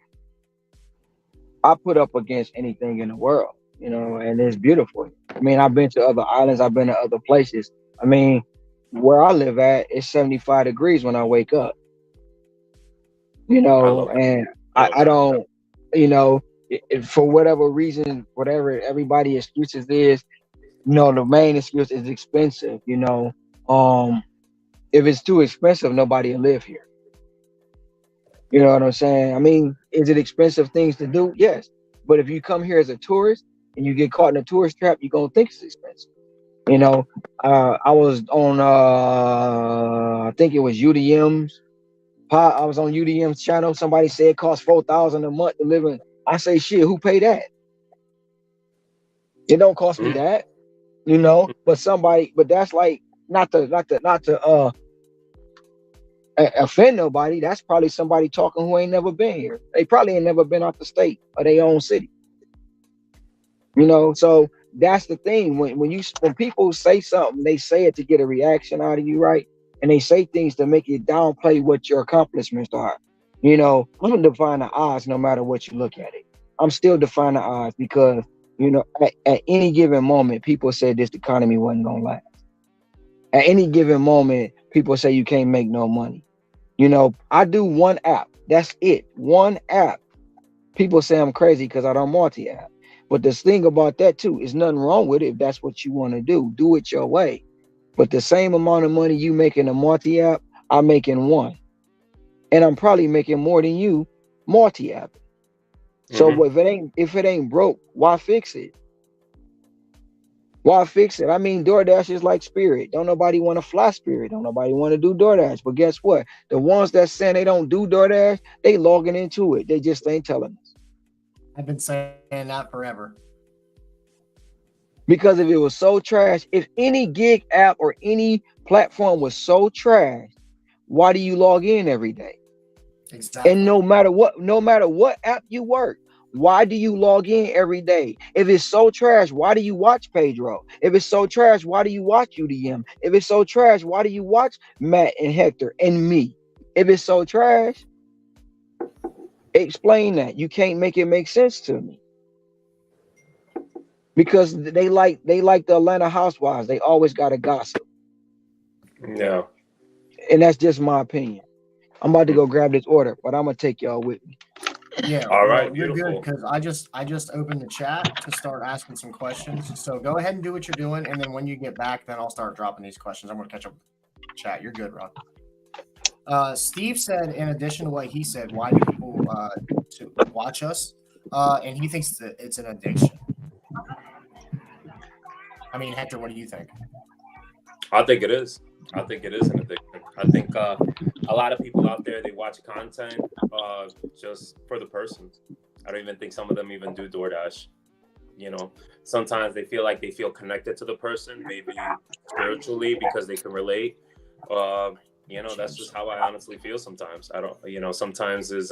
I put up against anything in the world, and it's beautiful. I mean, I've been to other islands, I've been to other places. I mean, where I live at, it's 75 degrees when I wake up. And I don't, for whatever reason, whatever everybody's excuses is, the main excuse is expensive, if it's too expensive, nobody will live here. You know what I'm saying? I mean, is it expensive things to do? Yes. But if you come here as a tourist and you get caught in a tourist trap, you're going to think it's expensive. I was on, I think it was UDM's. I was on UDM's channel. Somebody said it costs $4,000 a month to live in. I say, shit, who pay that? It don't cost me that, but that's like, not to offend nobody. That's probably somebody talking who ain't never been here. They probably ain't never been out the state or their own city. You know, so that's the thing. When people say something, they say it to get a reaction out of you, right? And they say things to make it downplay what your accomplishments are. You know, I'm gonna define the odds no matter what you look at it. I'm still defining the odds because, you know, at any given moment, people said this economy wasn't gonna last. At any given moment, people say you can't make no money. You know, I do one app. That's it. One app. People say I'm crazy because I don't multi-app. But the thing about that too is nothing wrong with it if that's what you want to do. Do it your way. But the same amount of money you make in a multi-app, I make in one. And I'm probably making more than you multi-app. So if it ain't broke, why fix it? Why fix it? I mean, DoorDash is like Spirit. Don't nobody want to fly Spirit. Don't nobody want to do DoorDash. But guess what? The ones that saying they don't do DoorDash, they logging into it. They just ain't telling us. I've been saying that forever. Because if it was so trash, if any gig app or any platform was so trash, why do you log in every day? Exactly. And no matter what app you work, why do you log in every day? If it's so trash, why do you watch Pedro? If it's so trash, why do you watch UDM? If it's so trash, why do you watch Matt and Hector and me? If it's so trash, explain that. You can't make it make sense to me. Because they like the Atlanta Housewives. They always got to gossip. Yeah. And that's just my opinion. I'm about to go grab this order, but I'm gonna take y'all with me. Yeah. All right. Well, you're good because I just opened the chat to start asking some questions. So go ahead and do what you're doing, and then when you get back, then I'll start dropping these questions. I'm gonna catch up with the chat. You're good, Ron. Steve said, in addition to what he said, why do people to watch us? And he thinks that it's an addiction. I mean, Hector, what do you think? I think it is. I think it is an addiction. I think a lot of people out there, they watch content just for the person. I don't even think some of them even do DoorDash. You know, sometimes they feel like they feel connected to the person, maybe spiritually because they can relate. You know, that's just how I honestly feel sometimes. I don't, you know, sometimes is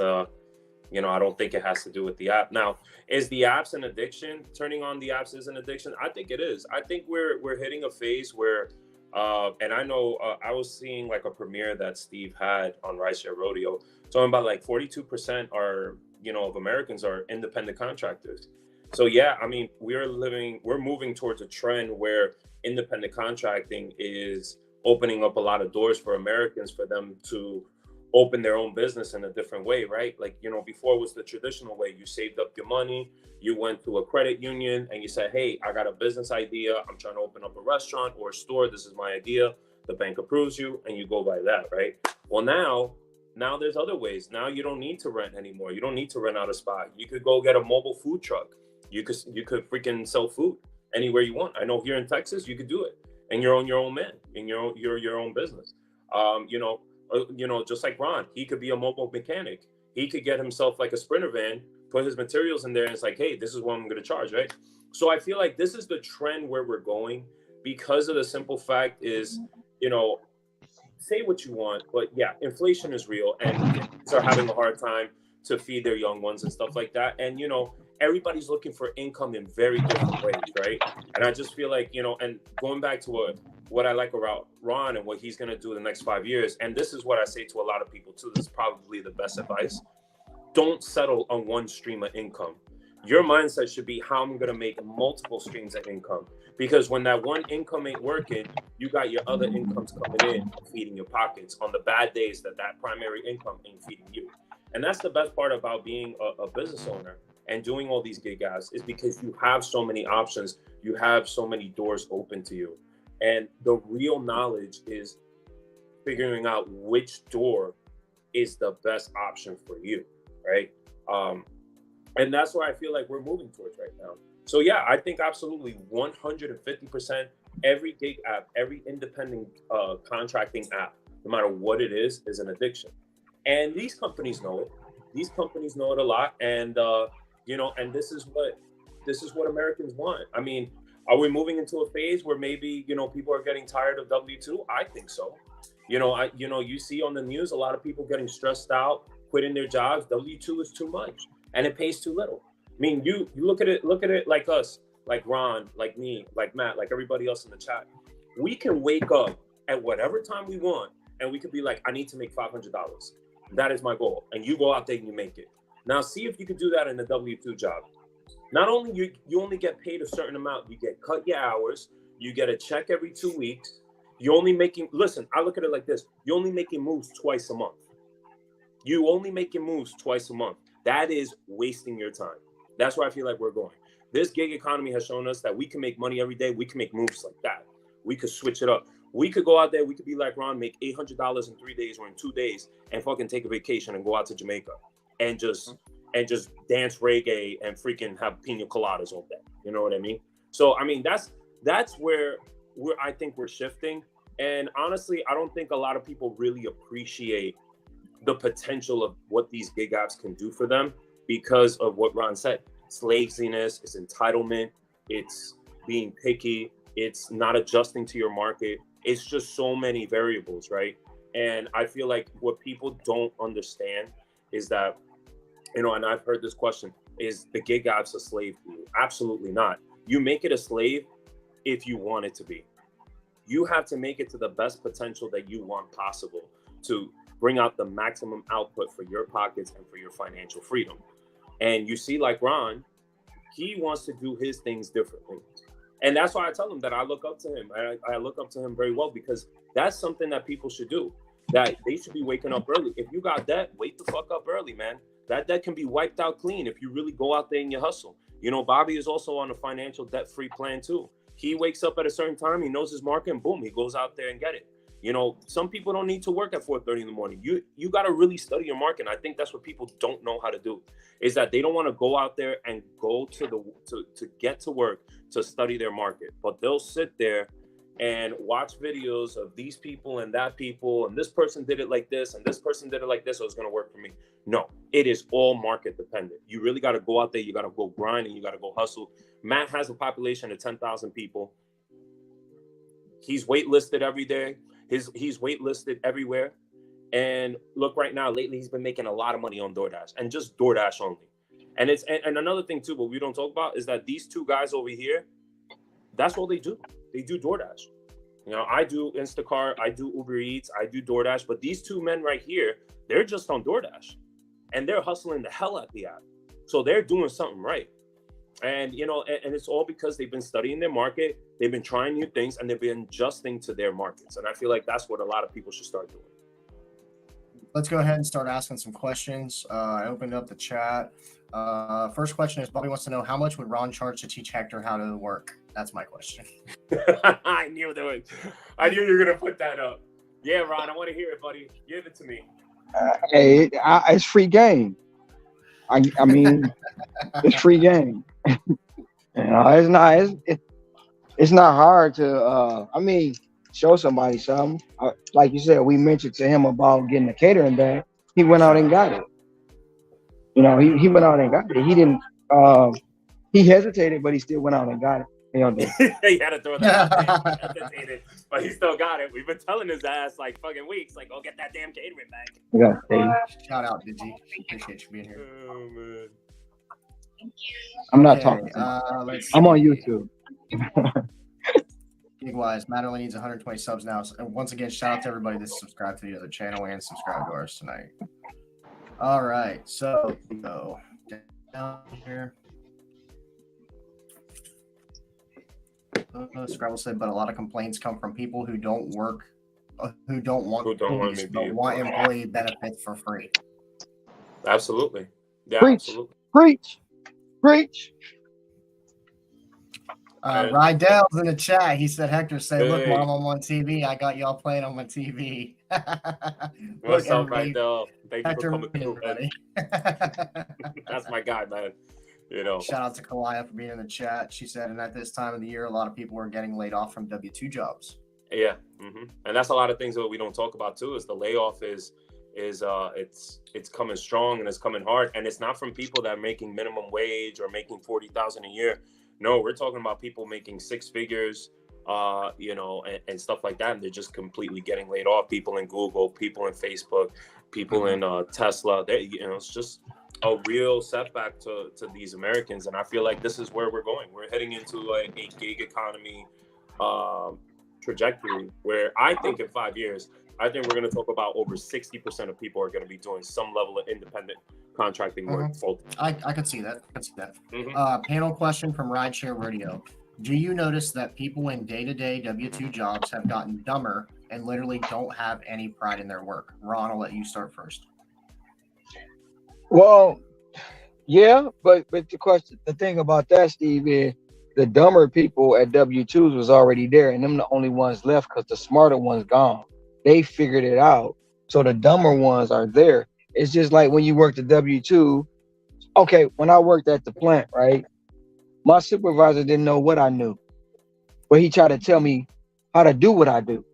you know, I don't think it has to do with the app. Now, is the apps an addiction? Turning on the apps is an addiction? I think it is. I think we're hitting a phase where, and I know I was seeing like a premiere that Steve had on Rideshare Rodeo, talking about like 42% are, you know, of Americans are independent contractors. So yeah, I mean, we're moving towards a trend where independent contracting is opening up a lot of doors for Americans for them to open their own business in a different way, right? Like, you know, before it was the traditional way. You saved up your money, you went to a credit union and you said, hey, I got a business idea. I'm trying to open up a restaurant or a store. This is my idea. The bank approves you and you go by that, right? Well, now there's other ways. Now you don't need to rent anymore. You don't need to rent out a spot. You could go get a mobile food truck. You could freaking sell food anywhere you want. I know here in Texas, you could do it and you're on your own man and you're your own business. You know, just like Ron, he could be a mobile mechanic. He could get himself like a Sprinter van, put his materials in there, and it's like, hey, this is what I'm going to charge, right? So I feel like this is the trend where we're going because of the simple fact is, you know, say what you want, but yeah, inflation is real and kids are having a hard time to feed their young ones and stuff like that. And, you know, everybody's looking for income in very different ways, right? And I just feel like, you know, and going back to what I like about Ron and what he's going to do in the next 5 years, and this is what I say to a lot of people too, this is probably the best advice. Don't settle on one stream of income. Your mindset should be how I'm going to make multiple streams of income. Because when that one income ain't working, you got your other incomes coming in, feeding your pockets on the bad days that primary income ain't feeding you. And that's the best part about being a business owner and doing all these gig apps is because you have so many options. You have so many doors open to you. And the real knowledge is figuring out which door is the best option for you, right? And that's where I feel like we're moving towards right now. So yeah, I think absolutely 150% every gig app, every independent contracting app, no matter what it is an addiction. And these companies know it. These companies know it a lot. And you know, and this is what Americans want. I mean, are we moving into a phase where maybe, you know, people are getting tired of W-2? I think so. You know, you see on the news a lot of people getting stressed out, quitting their jobs. W-2 is too much and it pays too little. I mean, you look at it like us. like Ron, like me, like Matt, like everybody else in the chat, we can wake up at whatever time we want and we could be like, I need to make $500. That is my goal. And you go out there and you make it. Now see if you could do that in a W-2 job. Not only you only get paid a certain amount, you get cut your hours, you get a check every 2 weeks. You're only making, listen, I look at it like this. You're only making moves twice a month. You only making moves twice a month. That is wasting your time. That's where I feel like we're going. This gig economy has shown us that we can make money every day. We can make moves like that. We could switch it up. We could go out there. We could be like Ron, make $800 in 3 days or in 2 days and fucking take a vacation and go out to Jamaica and just dance reggae and freaking have pina coladas all day. You know what I mean? So, I mean, that's where I think we're shifting. And honestly, I don't think a lot of people really appreciate the potential of what these gig apps can do for them because of what Ron said. It's laziness, it's entitlement, it's being picky, it's not adjusting to your market. It's just so many variables, right? And I feel like what people don't understand is that, you know, and I've heard this question, is the gig apps a slave to you? Absolutely not. You make it a slave if you want it to be. You have to make it to the best potential that you want possible to bring out the maximum output for your pockets and for your financial freedom. And you see, like Ron, he wants to do his things differently. And that's why I tell him that I look up to him. I look up to him very well because that's something that people should do, that they should be waking up early. If you got debt, wake the fuck up early, man. That debt can be wiped out clean if you really go out there and you hustle. You know, Bobby is also on a financial debt-free plan too. He wakes up at a certain time, he knows his market, and boom, he goes out there and get it. You know, some people don't need to work at 4:30 in the morning. You got to really study your market. And I think that's what people don't know how to do, is that they don't want to go out there and go to get to work to study their market. But they'll sit there and watch videos of these people and that people, and this person did it like this, and this person did it like this, so it's going to work for me. No, it is all market dependent. You really got to go out there. You got to go grind and you got to go hustle. Matt has a population of 10,000 people. He's waitlisted every day. He's waitlisted everywhere. And look, right now, lately, he's been making a lot of money on DoorDash, and just DoorDash only. And it's and another thing too, what we don't talk about is that these two guys over here, that's all they do. They do DoorDash. You know, I do Instacart, I do Uber Eats, I do DoorDash, but these two men right here, they're just on DoorDash, and they're hustling the hell out the app. So they're doing something right. And, you know, and it's all because they've been studying their market, they've been trying new things, and they've been adjusting to their markets. And I feel like that's what a lot of people should start doing. Let's go ahead and start asking some questions. I opened up the chat. First question is, Bobby wants to know, how much would Ron charge to teach Hector how to work? That's my question. I knew you were going to put that up. Yeah, Ron, I want to hear it, buddy. Give it to me. Hey, it's free game. I mean, it's free game. You know, it's not hard to show somebody something. Like you said, we mentioned to him about getting a catering bag. He went out and got it. You know, he went out and got it. He didn't. He hesitated, but he still went out and got it. You know, he had to throw that out there. He hesitated, but he still got it. We've been telling his ass like fucking weeks, like, go get that damn catering bag. Yeah. Shout out, Digi. Appreciate you being here. Oh man. I'm not talking. I'm on YouTube. Gig-wise, Matt only needs 120 subs now. So, and once again, shout out to everybody that's subscribed to the other channel and subscribed to ours tonight. All right, so we go down here. Scrabble said, but a lot of complaints come from people who don't work, who don't want employee benefits for free. Absolutely. Yeah, preach, absolutely. Preach. Rydell's in the chat. He said, Hector, say, look, Mom, I'm on TV. I got y'all playing on my TV. What's up, Rydell? Thank Hector, you for coming through, man. That's my guy, man. You know. Shout out to Kalaya for being in the chat. She said, and at this time of the year, a lot of people are getting laid off from W-2 jobs. Yeah. Mm-hmm. And that's a lot of things that we don't talk about too, is the layoff is it's coming strong and it's coming hard. And it's not from people that are making minimum wage or making $40,000 a year. No, we're talking about people making six figures, you know, and stuff like that. And they're just completely getting laid off. People in Google, people in Facebook, people in Tesla. You know, a real setback to these Americans. And I feel like this is where we're going. We're heading into like a gig economy trajectory where I think in 5 years, I think we're going to talk about over 60% of people are going to be doing some level of independent contracting work. I could see that. Panel question from Rideshare Radio. Do you notice that people in day-to-day W-2 jobs have gotten dumber and literally don't have any pride in their work? Ron, I'll let you start first. Well, yeah, but the thing about that, Steve, is the dumber people at W-2s was already there, and them the only ones left because the smarter ones gone. They figured it out. So the dumber ones are there. It's just like when you worked at W-2. Okay, when I worked at the plant, right? My supervisor didn't know what I knew, but he tried to tell me how to do what I do.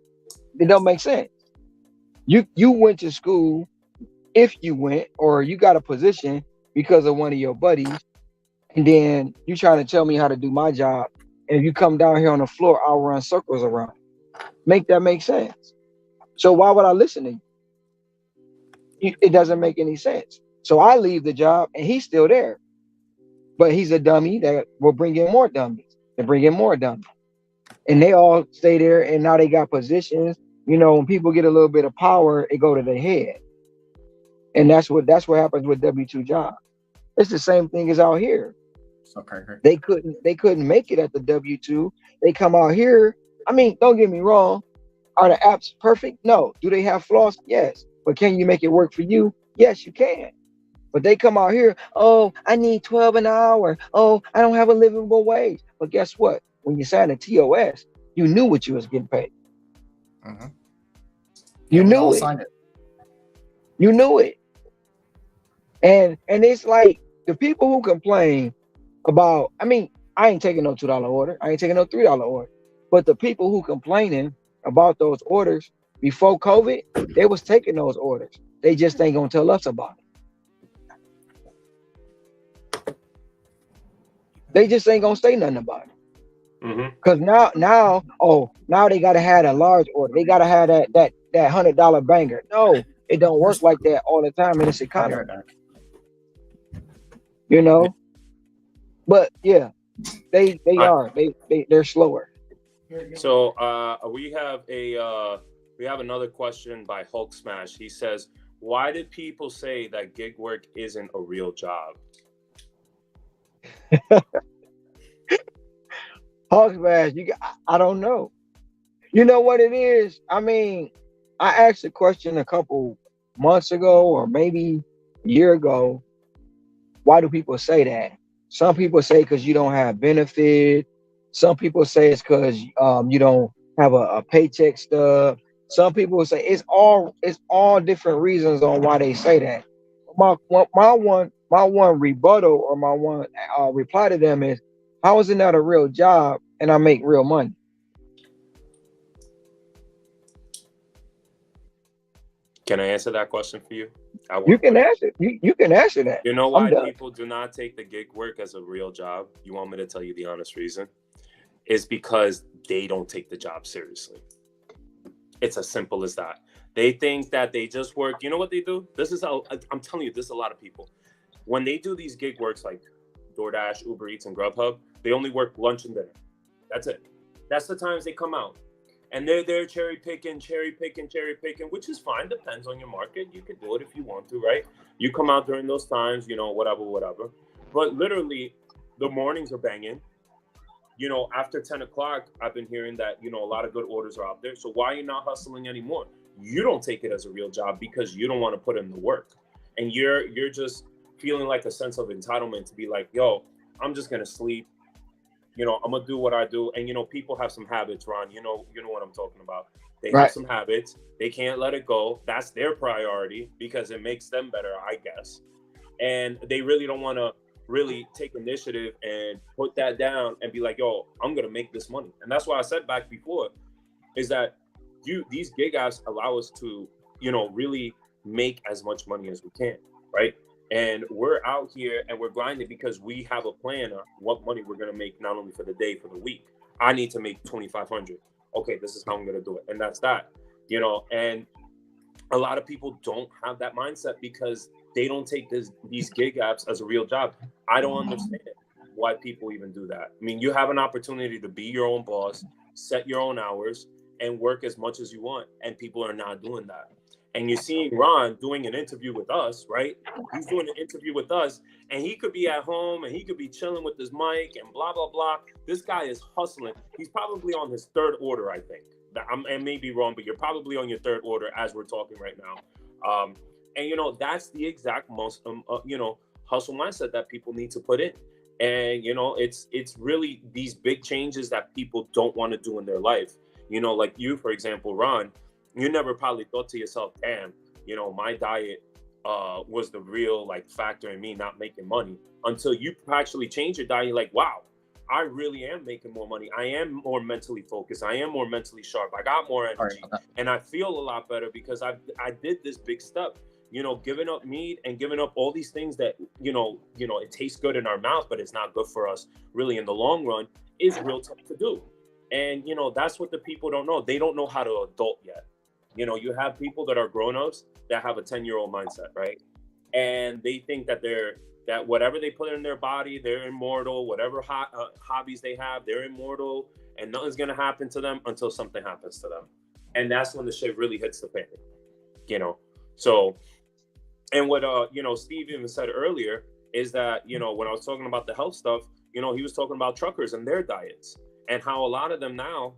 It don't make sense. You went to school, if you went, or you got a position because of one of your buddies, and then you trying to tell me how to do my job, and if you come down here on the floor, I'll run circles around. Make that make sense? So why would I listen to you? It doesn't make any sense. So I leave the job, and he's still there. But he's a dummy that will bring in more dummies and bring in more dummies. And they all stay there, and now they got positions. You know, when people get a little bit of power, it go to their head. And that's what happens with W-2 jobs. It's the same thing as out here. Okay. They couldn't make it at the W-2. They come out here. I mean, don't get me wrong. Are the apps perfect? No. Do they have flaws? Yes. But can you make it work for you? Yes, you can. But they come out here, oh, I need 12 an hour. Oh, I don't have a livable wage. But guess what? When you signed a TOS, you knew what you was getting paid. Mm-hmm. You knew it. You knew it. And it's like the people who complain about, I mean, I ain't taking no $2 order. I ain't taking no $3 order. But the people who complaining about those orders before COVID, they was taking those orders. They just ain't gonna tell us about it. They just ain't gonna say nothing about it. Because now they gotta have a large order. They gotta have that $100 banger. No, it don't work like that all the time in this economy. You know, but yeah, they're slower. So we have another question by Hulk Smash. He says, "Why did people say that gig work isn't a real job?" Hulk Smash, I don't know. You know what it is? I mean, I asked a question a couple months ago, or maybe a year ago. Why do people say that? Some people say because you don't have benefit. Some people say it's because you don't have a paycheck stub. Some people say it's all different reasons on why they say that. My one rebuttal, or my one reply to them is, how is it not a real job and I make real money? Can I answer that question for you? You can answer. You can answer that. You know why people do not take the gig work as a real job? You want me to tell you the honest reason? It's because they don't take the job seriously. It's as simple as that. They think that they just work. You know what they do? This is how I'm telling you. This is a lot of people. When they do these gig works like DoorDash, Uber Eats, and Grubhub, they only work lunch and dinner. That's it. That's the times they come out. And they're there cherry picking, which is fine. Depends on your market. You can do it if you want to, right? You come out during those times, you know, whatever. But literally, the mornings are banging. You know, after 10 o'clock, I've been hearing that, you know, a lot of good orders are out there. So why are you not hustling anymore? You don't take it as a real job because you don't want to put in the work. And you're just feeling like a sense of entitlement to be like, yo, I'm just going to sleep. You know, I'm going to do what I do. And, you know, people have some habits, Ron. You know what I'm talking about. They have some habits. They can't let it go. That's their priority because it makes them better, I guess. And they really don't want to really take initiative and put that down and be like, yo, I'm going to make this money. And that's why I said back before is that these gig apps allow us to, you know, really make as much money as we can, right? And we're out here and we're grinding because we have a plan of what money we're going to make, not only for the day, for the week. I need to make $2,500. Okay, this is how I'm going to do it. And that's that, you know, and a lot of people don't have that mindset because they don't take these gig apps as a real job. I don't understand why people even do that. I mean, you have an opportunity to be your own boss, set your own hours, and work as much as you want, and people are not doing that. And you're seeing Ron doing an interview with us, right? He's doing an interview with us, and he could be at home and he could be chilling with his mic and blah, blah, blah. This guy is hustling. He's probably on his third order, I think. I may be wrong, but you're probably on your third order as we're talking right now. And, you know, that's the exact most, you know, hustle mindset that people need to put in. And, you know, it's really these big changes that people don't want to do in their life. You know, like you, for example, Ron, you never probably thought to yourself, damn, you know, my diet was the real like factor in me not making money, until you actually change your diet. You're like, wow, I really am making more money. I am more mentally focused. I am more mentally sharp. I got more energy, and I feel a lot better because I did this big step. You know, giving up meat and giving up all these things that, you know, it tastes good in our mouth, but it's not good for us really in the long run, is real tough to do. And, you know, that's what the people don't know. They don't know how to adult yet. You know, you have people that are grown-ups that have a 10-year-old mindset, right? And they think that that whatever they put in their body, they're immortal. Whatever hobbies they have, they're immortal, and nothing's going to happen to them until something happens to them. And that's when the shit really hits the fan, you know? So, and what, you know, Steve even said earlier is that, you know, when I was talking about the health stuff, you know, he was talking about truckers and their diets and how a lot of them now,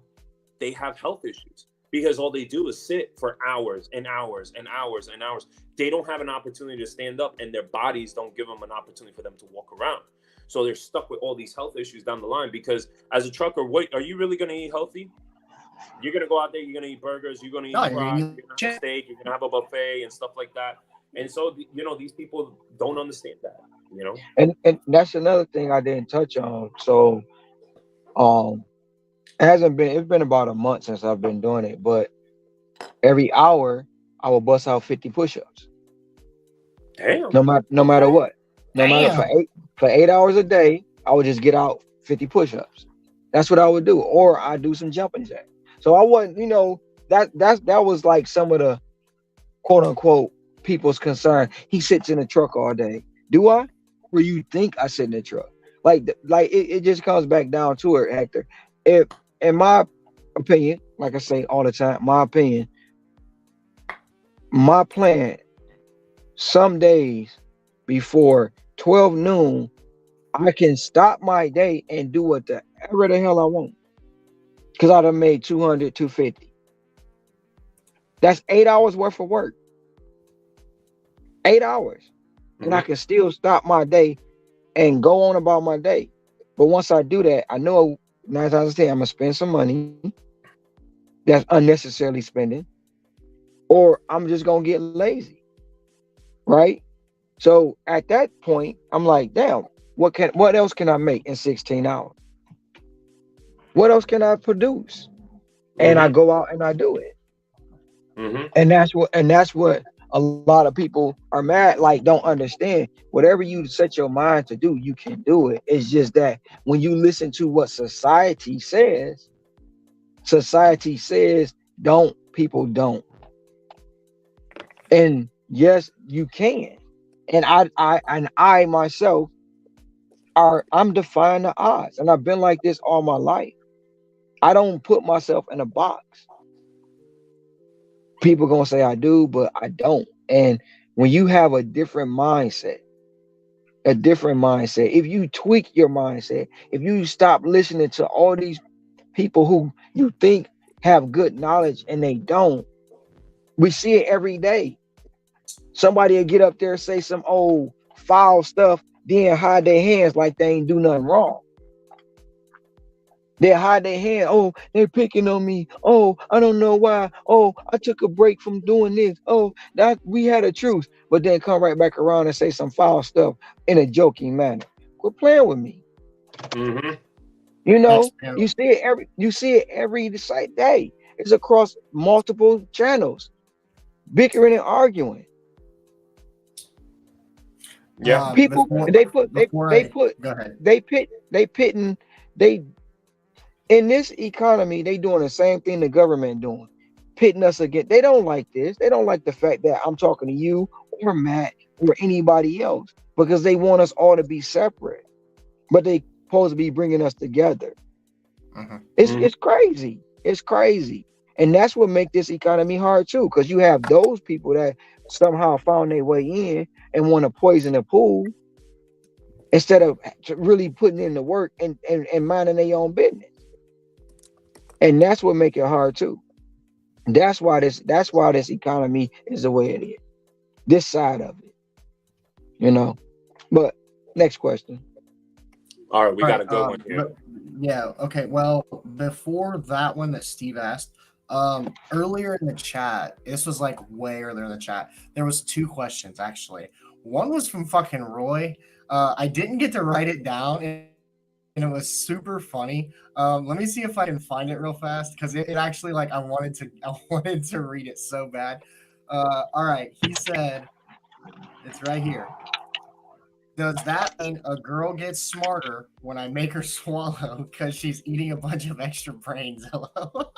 they have health issues because all they do is sit for hours and hours and hours and hours. They don't have an opportunity to stand up, and their bodies don't give them an opportunity for them to walk around. So they're stuck with all these health issues down the line because as a trucker, wait, are you really going to eat healthy? You're going to go out there, you're going to eat burgers, you're going to eat fries, you're going to have steak, you're going to have a buffet and stuff like that. And so, you know, these people don't understand that, you know? And that's another thing I didn't touch on. So, it's been about a month since I've been doing it, but every hour I will bust out 50 push-ups. Damn. No matter what. No matter for 8 hours a day, I would just get out 50 push-ups. That's what I would do. Or I do some jumping jacks. So I wasn't, you know, that was like some of the quote unquote people's concern. He sits in the truck all day. Do I? Or you think I sit in the truck? Like it just comes back down to it, Hector. If, in my opinion, like I say all the time, my opinion, my plan, some days before 12 noon, I can stop my day and do whatever the hell I want. Because I done made 200, 250. That's 8 hours worth of work. 8 hours. And I can still stop my day and go on about my day. But once I do that, I know 9 times out of 10, I'm going to spend some money that's unnecessarily spending, or I'm just going to get lazy, right? So at that point, I'm like, damn, what else can I make in 16 hours? What else can I produce? And I go out and I do it. And that's what a lot of people are mad, like don't understand. Whatever you set your mind to do, you can do it. It's just that when you listen to what society says don't, people don't. And yes, you can. And I myself I'm defying the odds. And I've been like this all my life. I don't put myself in a box. People gonna say I do, but I don't. And when you have a different mindset, if you tweak your mindset, if you stop listening to all these people who you think have good knowledge and they don't, we see it every day. Somebody will get up there and say some old foul stuff, then hide their hands like they ain't do nothing wrong. They hide their hand. Oh, they're picking on me. Oh, I don't know why. Oh, I took a break from doing this. Oh, that we had a truce. But then come right back around and say some foul stuff in a joking manner. Quit playing with me. You know, you see it every day. It's across multiple channels, bickering and arguing. Yeah, people in this economy, they doing the same thing the government doing, pitting us against. They don't like this. They don't like the fact that I'm talking to you or Matt or anybody else, because they want us all to be separate, but they supposed to be bringing us together. It's crazy. It's crazy. And that's what make this economy hard too, because you have those people that somehow found their way in and want to poison the pool instead of really putting in the work and minding their own business. And that's what make it hard too. That's why this economy is the way it is. This side of it, you know. But next question. All right, we got a good one here. Yeah. Okay. Well, before that one that Steve asked, earlier in the chat, this was like way earlier in the chat. There was 2 questions actually. One was from fucking Roy. I didn't get to write it down, and it was super funny. Let me see if I can find it real fast, because it actually, like, I wanted to read it so bad. All right. He said, it's right here. Does that mean a girl gets smarter when I make her swallow because she's eating a bunch of extra brains? Hello.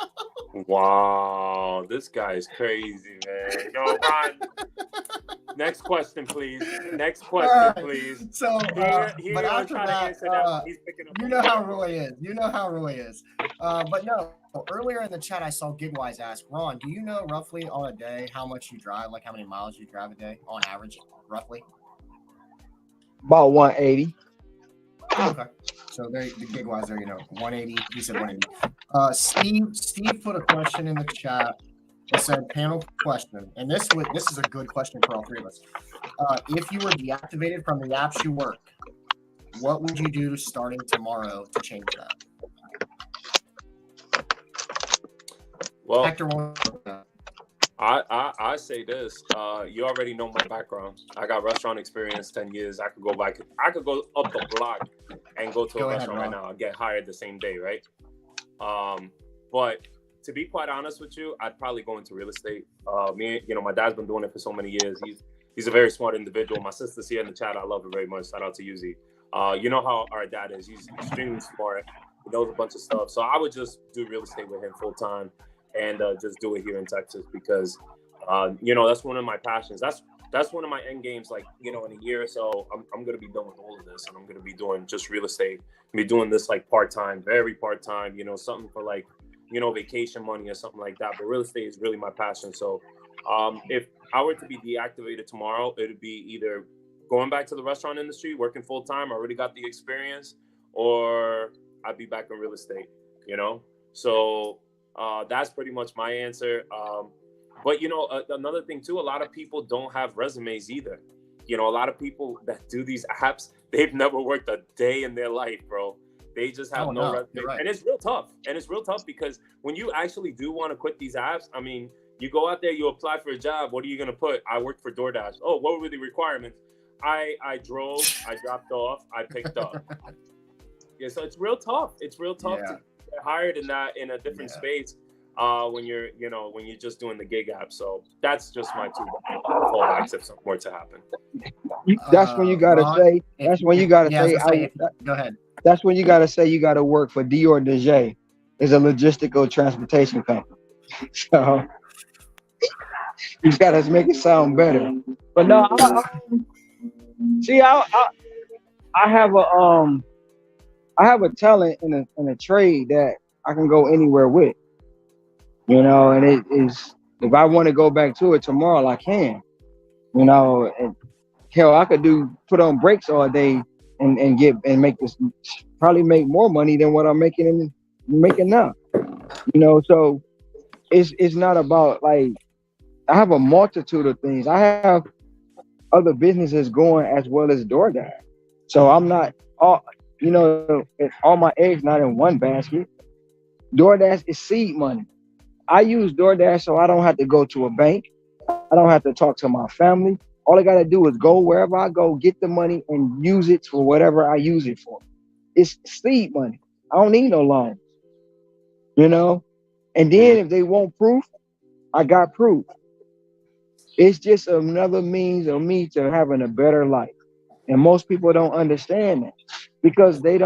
Wow, this guy's crazy, man. Yo, Ron, next question, please. Next question, please. So, but after that, you know how Roy is. You know how Roy is. But no, earlier in the chat, I saw Gigwise ask, Ron, do you know roughly on a day how much you drive, like how many miles you drive a day on average, roughly? About 180. Okay. So there, the Gigwise there, 180. He said 180. Steve put a question in the chat. It said, panel question, and this is a good question for all 3 of us. If you were deactivated from the apps you work, what would you do starting tomorrow to change that? Well, Hector, I say this. You already know my background. I got restaurant experience, 10 years. I could go up the block and go to a restaurant right now. I'll get hired the same day, right? But to be quite honest with you, I'd probably go into real estate. My dad's been doing it for so many years. He's a very smart individual. My sister's here in the chat. I love her very much. Shout out to Yuzi. You know how our dad is. He's extremely smart. He knows a bunch of stuff. So I would just do real estate with him full time. And just do it here in Texas, because that's one of my passions. That's one of my end games. Like, in a year or so, I'm gonna be done with all of this, and I'm gonna be doing just real estate. Be doing this like part-time, very part-time, something for like, vacation money or something like that. But real estate is really my passion. So if I were to be deactivated tomorrow, it would be either going back to the restaurant industry, working full-time, I already got the experience, or I'd be back in real estate, So that's pretty much my answer. But another thing too, a lot of people don't have resumes either. A lot of people that do these apps, they've never worked a day in their life, bro. They just have no resume. Right. And it's real tough. Because when you actually do want to quit these apps, I mean, you go out there, you apply for a job. What are you going to put? I worked for DoorDash. Oh, what were the requirements? I drove, I dropped off, I picked up. Yeah, so it's real tough. It's real tough to get hired in a different space when you're just doing the gig app. So that's just my 2 fallbacks if something were to happen. That's when you gotta say. That's when you gotta say. Go ahead. That's when you gotta say you gotta work for Dior DeJay. It's a logistical transportation company. So you gotta make it sound better. But no, I have a talent in a trade that I can go anywhere with. And it is, if I want to go back to it tomorrow, I can. And hell, I could put on brakes all day and make this, probably make more money than what I'm making now. So it's not about, like, I have a multitude of things. I have other businesses going as well as DoorDash. So I'm not all my eggs not in one basket. DoorDash is seed money. I use DoorDash so I don't have to go to a bank. I don't have to talk to my family. All I got to do is go wherever I go, get the money, and use it for whatever I use it for. It's seed money. I don't need no loans. And then if they want proof, I got proof. It's just another means of me to having a better life. And most people don't understand that, because their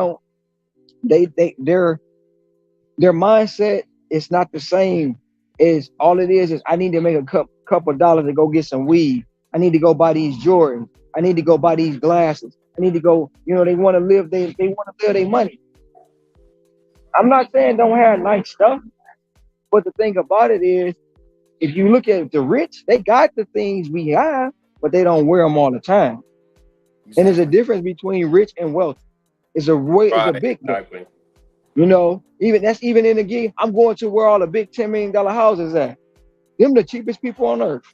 mindset is not the same. Is all it is I need to make a couple dollars to go get some weed. I need to go buy these Jordans. I need to go buy these glasses. I need to go, they want to live, they want to live their money. I'm not saying don't have nice stuff, but the thing about it is, if you look at the rich, they got the things we have, but they don't wear them all the time. Exactly. And there's a difference between rich and wealthy. It's a big exactly. Even in the gig, I'm going to where all the big $10 million houses at. Them the cheapest people on earth.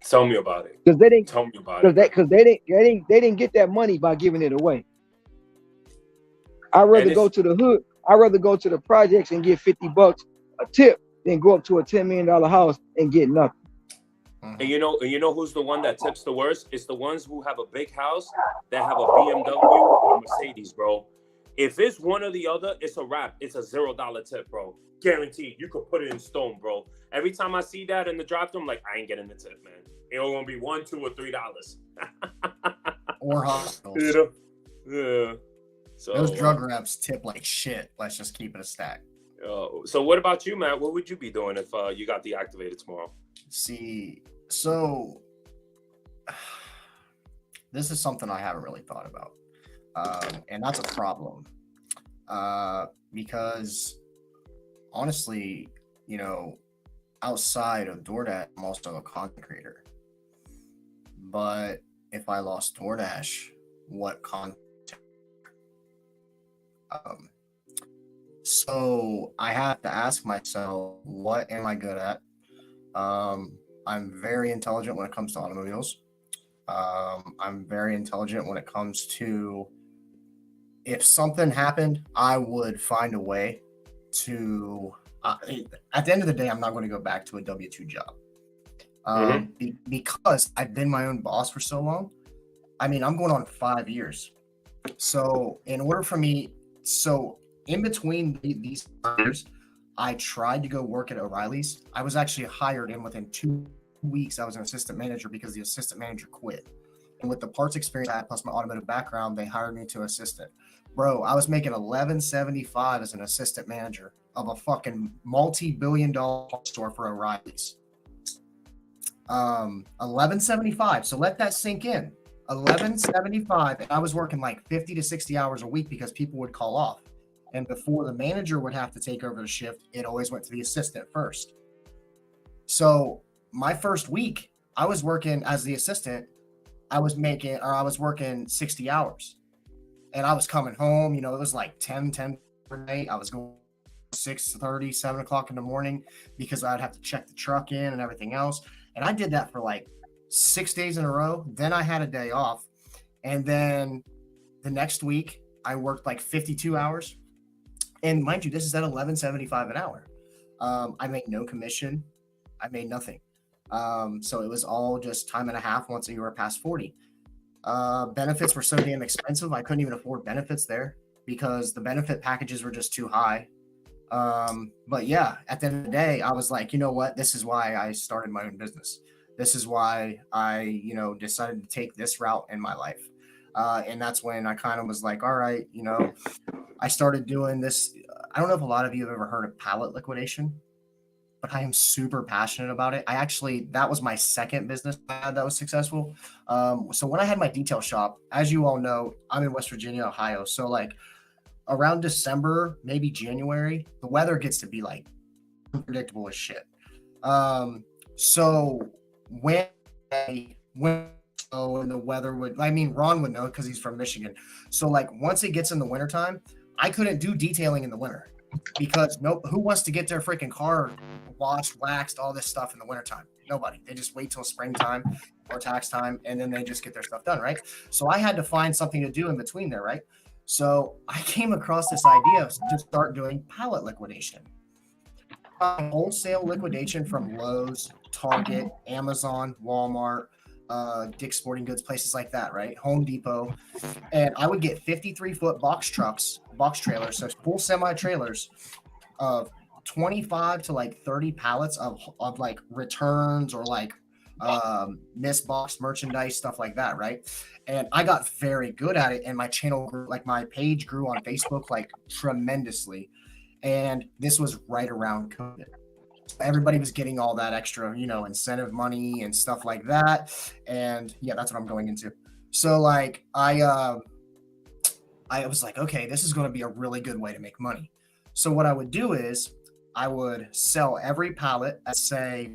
Tell me about it. Because they didn't. Tell me about it. Because they didn't get that money by giving it away. I'd rather go to the hood. I'd rather go to the projects and get $50 a tip than go up to a $10 million house and get nothing. And you know who's the one that tips the worst? It's the ones who have a big house that have a BMW or Mercedes, bro. If it's one or the other, it's a wrap. It's a $0 tip, bro. Guaranteed. You could put it in stone, bro. Every time I see that in the drive-thru, I'm like, I ain't getting the tip, man. It's gonna be $1, $2, or $3. Or hospitals. Yeah. So those drug reps tip like shit. Let's just keep it a stack. So what about you, Matt? What would you be doing if you got deactivated tomorrow? See, so this is something I haven't really thought about. And that's a problem. Because honestly, outside of DoorDash, I'm also a content creator. But if I lost DoorDash, what content? So I have to ask myself, what am I good at? I'm very intelligent when it comes to automobiles. I'm very intelligent when it comes to, if something happened, I would find a way to, at the end of the day, I'm not going to go back to a W-2 job. Because I've been my own boss for so long. I mean, I'm going on 5 years. So in order for me, in between these years, I tried to go work at O'Reilly's. I was actually hired, and within 2 weeks, I was an assistant manager because the assistant manager quit. And with the parts experience I had, plus my automotive background, they hired me to assistant. Bro, I was making $11.75 as an assistant manager of a fucking multi-billion-dollar store for O'Reilly's. $11.75. So let that sink in. $11.75, and I was working like 50 to 60 hours a week because people would call off. And before the manager would have to take over the shift, it always went to the assistant first. So my first week, I was working as the assistant. I was working 60 hours. And I was coming home, it was like 10 per night. I was going 6:30, 7 o'clock in the morning because I'd have to check the truck in and everything else. And I did that for like 6 days in a row. Then I had a day off. And then the next week, I worked like 52 hours. And mind you, this is at $11.75 an hour. I made no commission. I made nothing. So it was all just time and a half once you were past 40. Benefits were so damn expensive. I couldn't even afford benefits there because the benefit packages were just too high. But yeah, at the end of the day, I was like, you know what? This is why I started my own business. This is why I, decided to take this route in my life. And that's when I kind of was like, all right, I started doing this. I don't know if a lot of you have ever heard of pallet liquidation, but I am super passionate about it. That was my second business that was successful. So when I had my detail shop, as you all know, I'm in West Virginia, Ohio. So like around December, maybe January, the weather gets to be like unpredictable as shit. So when the weather Ron would know because he's from Michigan. So like once it gets in the wintertime, I couldn't do detailing in the winter because who wants to get their freaking car washed, waxed, all this stuff in the wintertime? Nobody. They just wait till springtime or tax time and then they just get their stuff done, right? So I had to find something to do in between there, right? So I came across this idea to start doing pallet liquidation. Wholesale liquidation from Lowe's, Target, Amazon, Walmart, Dick's Sporting Goods, places like that, right? Home Depot. And I would get 53-foot box trailers, so full semi-trailers of 25 to like 30 pallets of like returns or like misboxed merchandise, stuff like that, right? And I got very good at it, and my channel grew, like my page grew on Facebook like tremendously. And this was right around COVID. Everybody was getting all that extra, you know, incentive money and stuff like that. And yeah, that's what I'm going into. So like I was like, okay, this is going to be a really good way to make money. So what I would do is I would sell every pallet at say,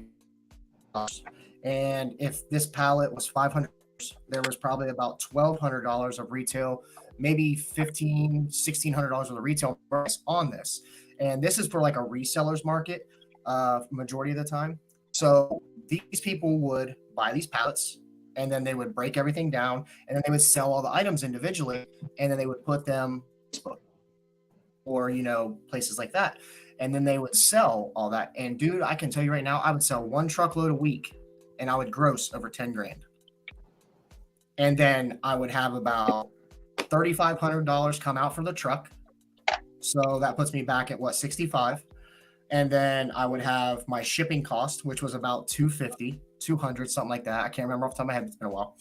and if this pallet was $500, there was probably about $1,200 of retail, maybe $1,500, $1,600 of the retail price on this. And this is for like a reseller's market, majority of the time. So these people would buy these pallets, and then they would break everything down, and then they would sell all the items individually, and then they would put them or, you know, places like that. And then they would sell all that. And dude, I can tell you right now, I would sell 1 truckload a week and I would gross over 10 grand. And then I would have about $3,500 come out for the truck. So that puts me back at what, 65. And then I would have my shipping cost, which was about 250, 200, something like that. I can't remember off the top of my head. It's been a while.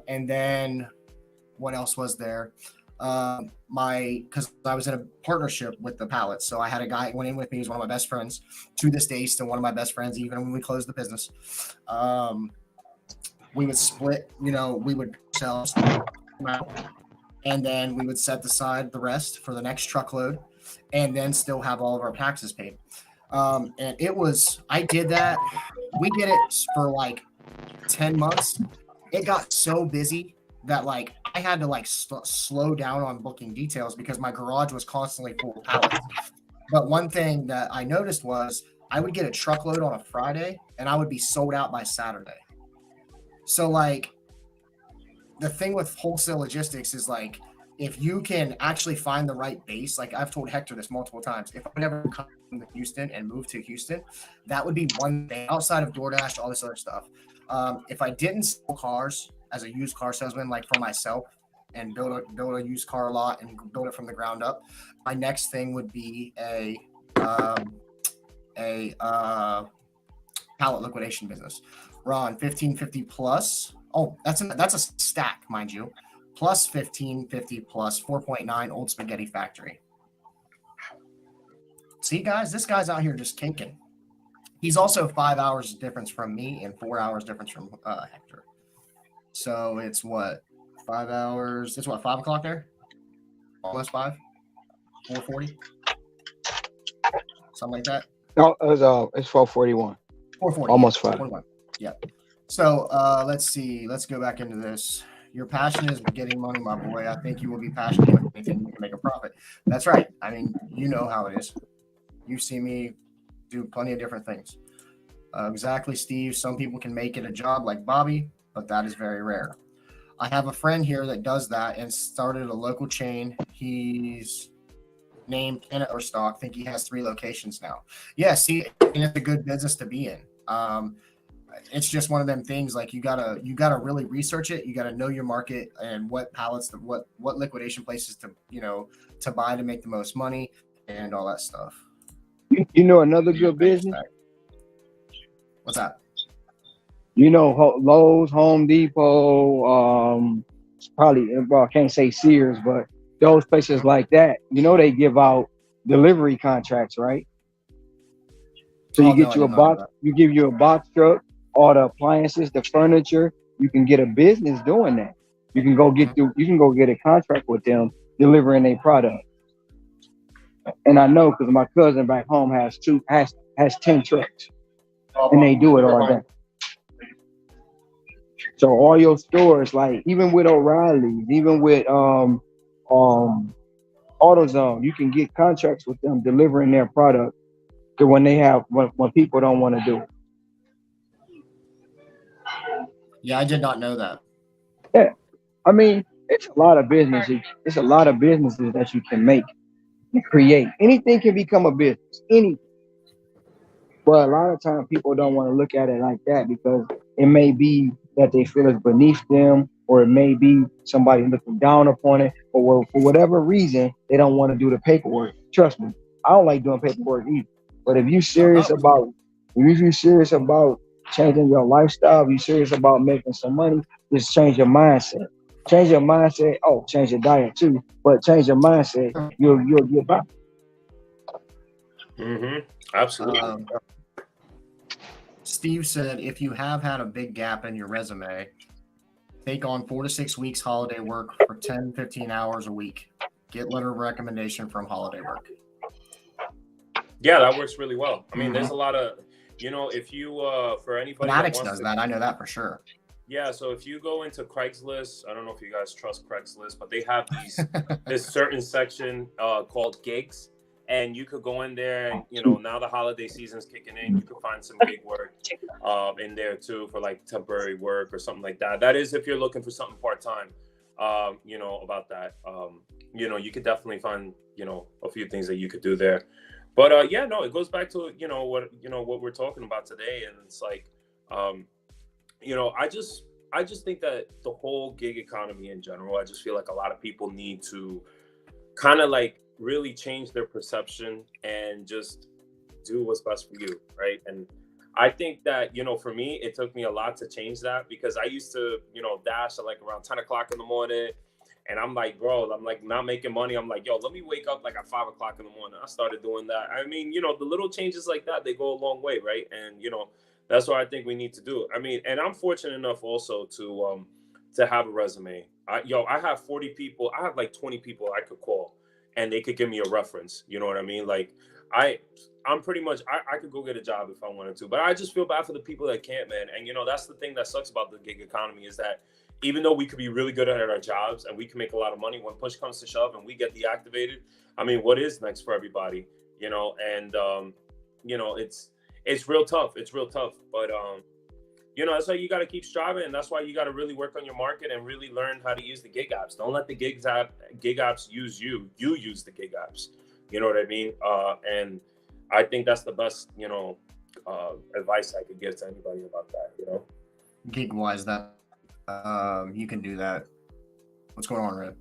And then what else was there? Because I was in a partnership with the pallets. So I had a guy went in with me. He's one of my best friends to this day, still one of my best friends, even when we closed the business. We would split, you know, we would sell and then we would set aside the rest for the next truckload and then still have all of our taxes paid. And it was, I did that. We did it for like 10 months. It got so busy that like I had to like slow down on booking details because my garage was constantly full of pallets. But one thing that I noticed was I would get a truckload on a Friday and I would be sold out by Saturday. So like the thing with wholesale logistics is like, if you can actually find the right base, like I've told Hector this multiple times, if I would ever come to Houston and move to Houston, that would be one thing outside of DoorDash, all this other stuff. If I didn't sell cars as a used car salesman, like for myself, and build a used car lot and build it from the ground up, my next thing would be a pallet liquidation business. Ron, 1550 plus. Oh, that's a stack, mind you. Plus 1550 plus 4.9 Old Spaghetti Factory. See, guys, this guy's out here just kinking. He's also 5 hours difference from me and 4 hours difference from Hector. So it's what, 5 hours? It's what, 5 o'clock there? Almost 5? 4:40? Something like that? No, it's 4:41. 4:40. Almost 5. 4:41. Yeah. So let's see. Let's go back into this. Your passion is getting money, my boy. I think you will be passionate with anything you can make a profit. That's right. I mean, you know how it is. You see me do plenty of different things. Exactly, Steve. Some people can make it a job like Bobby, but that is very rare. I have a friend here that does that and started a local chain. He's named Planet or Stock. I think he has 3 locations now. Yeah, see, and it's a good business to be in. It's just one of them things, like you gotta really research it. You gotta know your market and what pallets, what liquidation places to buy to make the most money and all that stuff. You know another good business? What's that? You know, Lowe's, Home Depot, probably, well, I can't say Sears, but those places like that, you know, they give out delivery contracts, right? So you get you a box, you give you a box truck, all the appliances, the furniture. You can get a business doing that. You can go get a contract with them delivering a product. And I know because my cousin back home has 10 trucks, and they do it all day. So all your stores, like even with O'Reilly's, even with AutoZone, you can get contracts with them delivering their product to when people don't want to do it. Yeah, I did not know that. Yeah, I mean, it's a lot of businesses. It's a lot of businesses that you can make and create. Anything can become a business. Anything. But a lot of times people don't want to look at it like that because it may be that they feel it's beneath them, or it may be somebody looking down upon it, or for whatever reason, they don't want to do the paperwork. Trust me, I don't like doing paperwork either. But if you're serious about changing your lifestyle, if you're serious about making some money, just change your mindset. Change your mindset. Oh, change your diet too, but change your mindset. You'll get by. Absolutely. Steve said, if you have had a big gap in your resume, take on 4 to 6 weeks holiday work for 10, 15 hours a week. Get letter of recommendation from holiday work. Yeah, that works really well. I mean, there's a lot of, if you, for anybody Fanatics does that. I know that for sure. Yeah, so if you go into Craigslist, I don't know if you guys trust Craigslist, but they have this certain section called gigs. And you could go in there and, now the holiday season's kicking in. You could find some gig work in there too for like temporary work or something like that. That is if you're looking for something part-time, about that. You could definitely find, a few things that you could do there. But it goes back to, what we're talking about today. And it's like, I just think that the whole gig economy in general, I just feel like a lot of people need to kind of like really change their perception and just do what's best for you, right? And I think that, for me, it took me a lot to change that because I used to, dash at like around 10 o'clock in the morning. And I'm like, bro, I'm like not making money. I'm like, yo, let me wake up like at 5 o'clock in the morning. I started doing that. I mean, the little changes like that, they go a long way, right? And, that's what I think we need to do. I mean, and I'm fortunate enough also to have a resume. I have 40 people. I have like 20 people I could call and they could give me a reference. You know what I mean? Like I'm pretty much, I could go get a job if I wanted to, but I just feel bad for the people that can't, man. And, that's the thing that sucks about the gig economy is that even though we could be really good at our jobs and we can make a lot of money, when push comes to shove and we get deactivated, I mean, what is next for everybody, and, it's real tough. It's real tough. But, that's why you got to keep striving. And that's why you got to really work on your market and really learn how to use the gig apps. Don't let the gig apps use you. You use the gig apps. You know what I mean? And I think that's the best, advice I could give to anybody about that, Gig wise, that you can do that. What's going on, Red?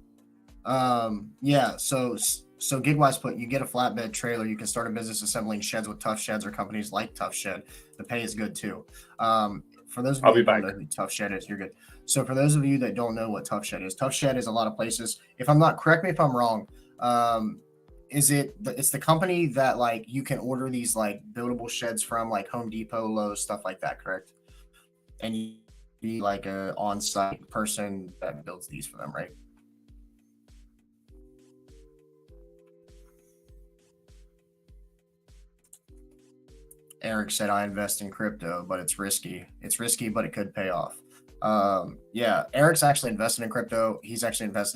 So GigWise put, you get a flatbed trailer, you can start a business assembling sheds with Tough Sheds or companies like Tough Shed. The pay is good too. For those of you that don't know who Tough Shed is, you're good. So for those of you that don't know what Tough Shed is a lot of places. If I'm not, correct me if I'm wrong. It's the company that like you can order these like buildable sheds from, like Home Depot, Lowe's, stuff like that, correct? And you be like a on-site person that builds these for them, right? Eric said, I invest in crypto, but it's risky. It's risky, but it could pay off. Eric's actually invested in crypto. He's actually got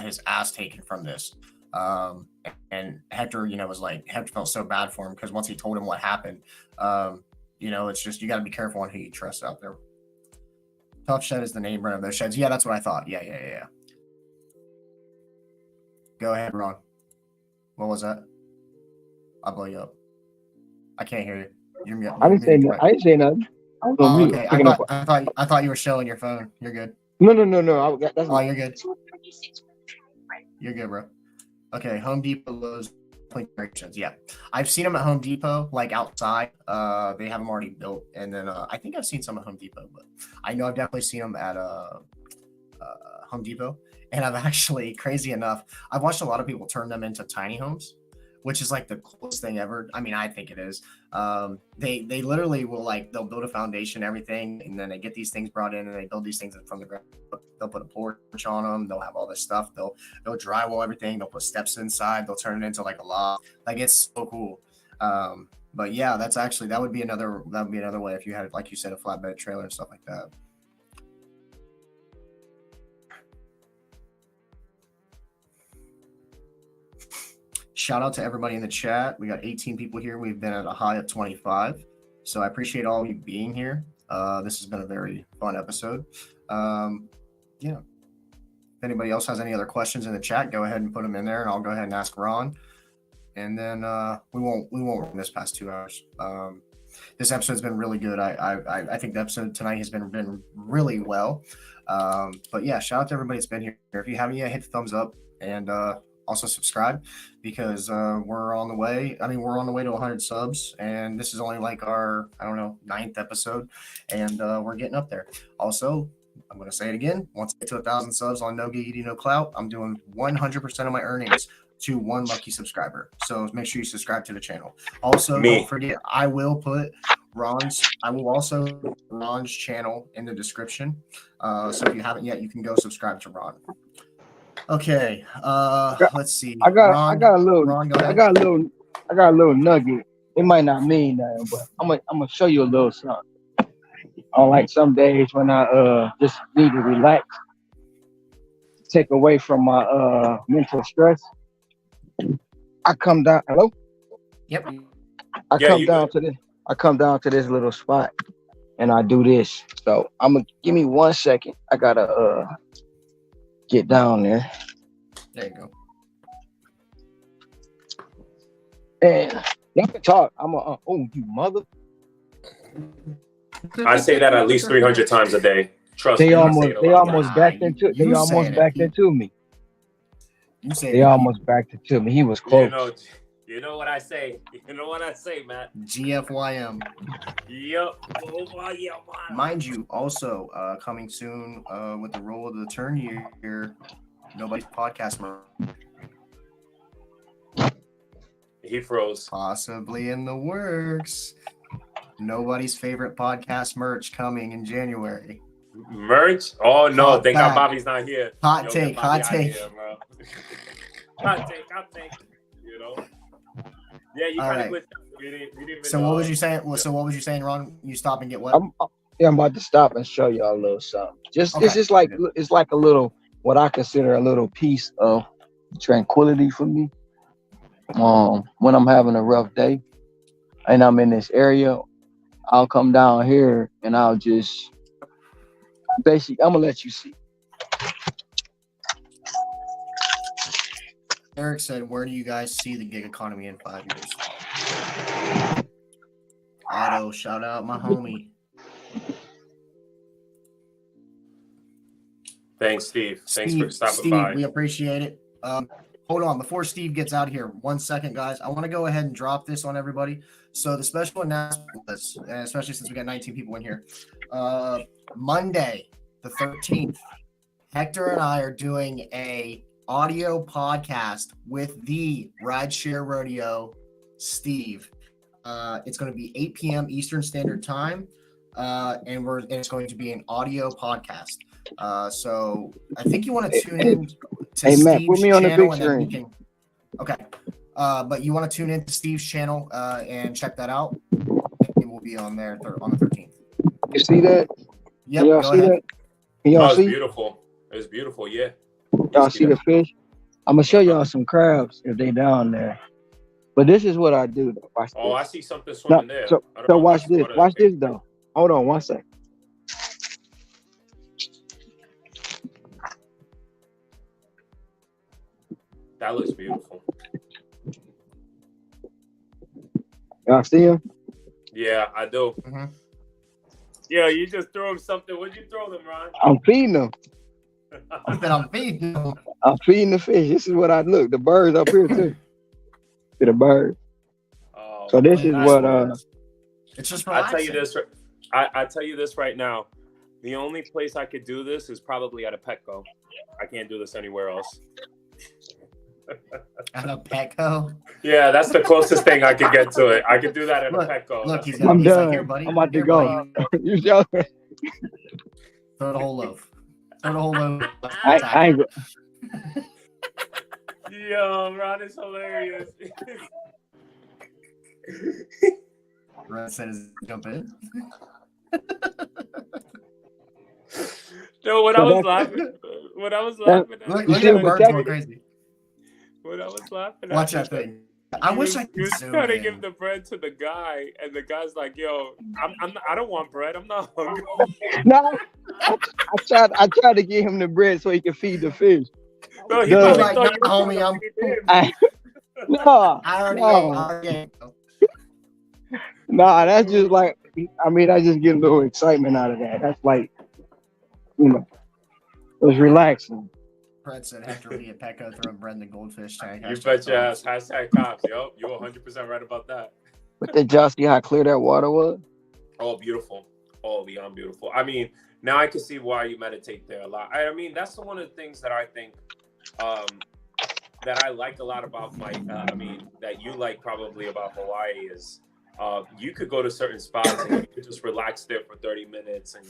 his ass taken from this. And Hector, Hector felt so bad for him because once he told him what happened, it's just, you got to be careful on who you trust out there. Tough Shed is the name brand of those sheds. Yeah, that's what I thought. Yeah. Go ahead, Ron. What was that? I'll blow you up. I can't hear you. I didn't say nothing. Okay. I thought you were showing your phone. You're good. No. You're good. You're good, bro. Okay, Home Depot, Lowe's, yeah. I've seen them at Home Depot, like outside. They have them already built, and then I think I've seen some at Home Depot, but I know I've definitely seen them at Home Depot. And I've actually, crazy enough, I've watched a lot of people turn them into tiny homes, which is like the coolest thing ever. I mean, I think it is. They literally will they'll build a foundation, everything, and then they get these things brought in and they build these things from the ground. They'll put a porch on them. They'll have all this stuff. They'll drywall everything. They'll put steps inside. They'll turn it into like a loft. Like, it's so cool. But yeah, that would be another way if you had, like you said, a flatbed trailer and stuff like that. Shout out to everybody in the chat. We got 18 people here. We've been at a high of 25. So I appreciate all of you being here. This has been a very fun episode. If anybody else has any other questions in the chat, go ahead and put them in there and I'll go ahead and ask Ron. And then we won't run this past 2 hours. This episode's been really good. I think the episode tonight has been really well. But yeah, shout out to everybody that's been here. If you haven't yet, hit the thumbs up and also subscribe, because we're on the way. I mean, we're on the way to 100 subs, and this is only like our, 9th episode, and we're getting up there. Also, I'm going to say it again. Once I get to 1,000 subs on No Giggity No Clout, I'm doing 100% of my earnings to 1 lucky subscriber. So make sure you subscribe to the channel. Also, don't forget, I will also put Ron's channel in the description. So if you haven't yet, you can go subscribe to Ron. Okay. Let's see. I got a little nugget. It might not mean nothing, but I'm gonna show you a little something. On like some days when I just need to relax, take away from my mental stress, I come down. Hello? Yep. I come down to this little spot and I do this. So I'm gonna give me 1 second. I gotta get down there. There you go. And you can talk. I'm oh, you mother. I say that at least 300 times a day. Trust me. They almost backed into me. They almost backed into me. He was close. You know what I say. You know what I say, Matt. GFYM. Yep. Mind you, also coming soon with the roll of the turn year, Nobody's Podcast merch. He froze. Possibly in the works. Nobody's favorite podcast merch coming in January. Merch? Oh no! Thank God Bobby's not here. Hot take. Hot take. You know. Yeah, you kind of glitched out. We didn't even, so what was you saying? So what was you saying, Ron? You stop and get what? I'm about to stop and show y'all a little something. It's just like it's like a little, what I consider a little piece of tranquility for me. When I'm having a rough day and I'm in this area, I'll come down here and I'll just basically, I'm gonna let you see. Eric said, where do you guys see the gig economy in 5 years? Otto, shout out my homie. Thanks, Steve. Thanks for stopping by. We appreciate it. Hold on. Before Steve gets out of here, 1 second, guys. I want to go ahead and drop this on everybody. So the special announcement was, especially since we got 19 people in here, Monday, the 13th, Hector and I are doing a audio podcast with the Rideshare Rodeo, Steve. It's going to be 8 p.m. Eastern Standard Time, and it's going to be an audio podcast. So I think you want to tune in to Steve's Matt, put me on the big screen. Okay. But you want to tune in to Steve's channel and check that out. It will be on there on the 13th. You see that? Yep. Y'all see that? Y'all see? Beautiful. It's beautiful. Yeah. Y'all see the fish? I'm gonna show y'all some crabs if they down there. But this is what I do. Watch this. I see something swimming there. So watch this. Watch this though. Hold on 1 second. That looks beautiful. Y'all see him? Yeah, I do. Mm-hmm. Yeah, you just threw him something. What'd you throw them, Ron? I'm feeding them. I'm feeding them. I'm feeding the fish. This is what I look. The birds up here too. See the bird. Oh, so this is what it's just relaxing. I tell you this right now. The only place I could do this is probably at a Petco. I can't do this anywhere else. At a Petco? Yeah, that's the closest thing I could get to it. I could do that at a Petco. Look, he's done. like, here, buddy. I'm about to go. You Throw the whole loaf. Throw the whole loaf. I ain't. Yo, Ron is hilarious. Ron said, "Jump in." No, when I was laughing, look at the birds going crazy. When I was laughing, watch that thing. I wish I could zoom in. Trying to give the bread to the guy, and the guy's like, "Yo, I don't want bread. I'm not hungry." No, I tried to get him the bread so he could feed the fish. No, he was like, homie, I already ate. Nah, that's just like, I just get a little excitement out of that. That's like, it was relaxing. Fred said Hector be a Petco throwing bread in the goldfish tank. You bet your ass. # cops. Yo, you're 100% right about that. But did y'all see how clear that water was? Oh, beautiful. Oh, beyond beautiful. I mean, now I can see why you meditate there a lot. I mean, that's one of the things that I think that I like a lot about my, I mean, that you like probably about Hawaii is you could go to certain spots and you could just relax there for 30 minutes and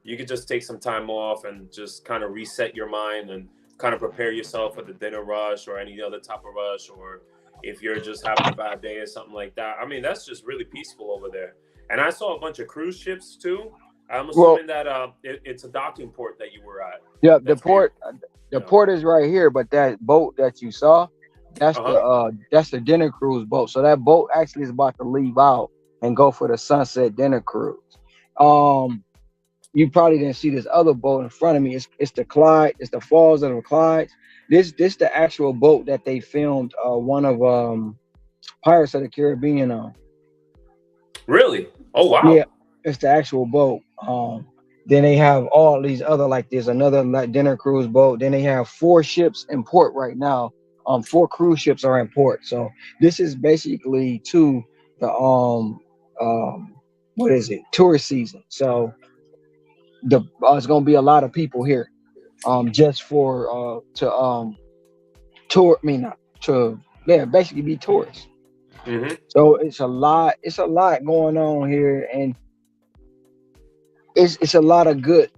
you could just take some time off and just kind of reset your mind and kind of prepare yourself for the dinner rush or any other type of rush, or if you're just having a bad day or something like that. I mean, that's just really peaceful over there. And I saw a bunch of cruise ships too. I'm assuming that it's a docking port that you were at. Yeah, the port is right here, but that boat that you saw, that's the dinner cruise boat. So that boat actually is about to leave out and go for the sunset dinner cruise. You probably didn't see this other boat in front of me. It's the Clyde. It's the Falls of the Clyde. This the actual boat that they filmed one of Pirates of the Caribbean on. Really? Oh wow. Yeah, it's the actual boat. Then they have all these other, like there's another dinner cruise boat. Then they have 4 ships in port right now. 4 cruise ships are in port. So this is basically to the what is it? Tourist season. So it's gonna be a lot of people here, just for tour. I mean, not to basically be tourists. Mm-hmm. So it's a lot going on here, and it's a lot of good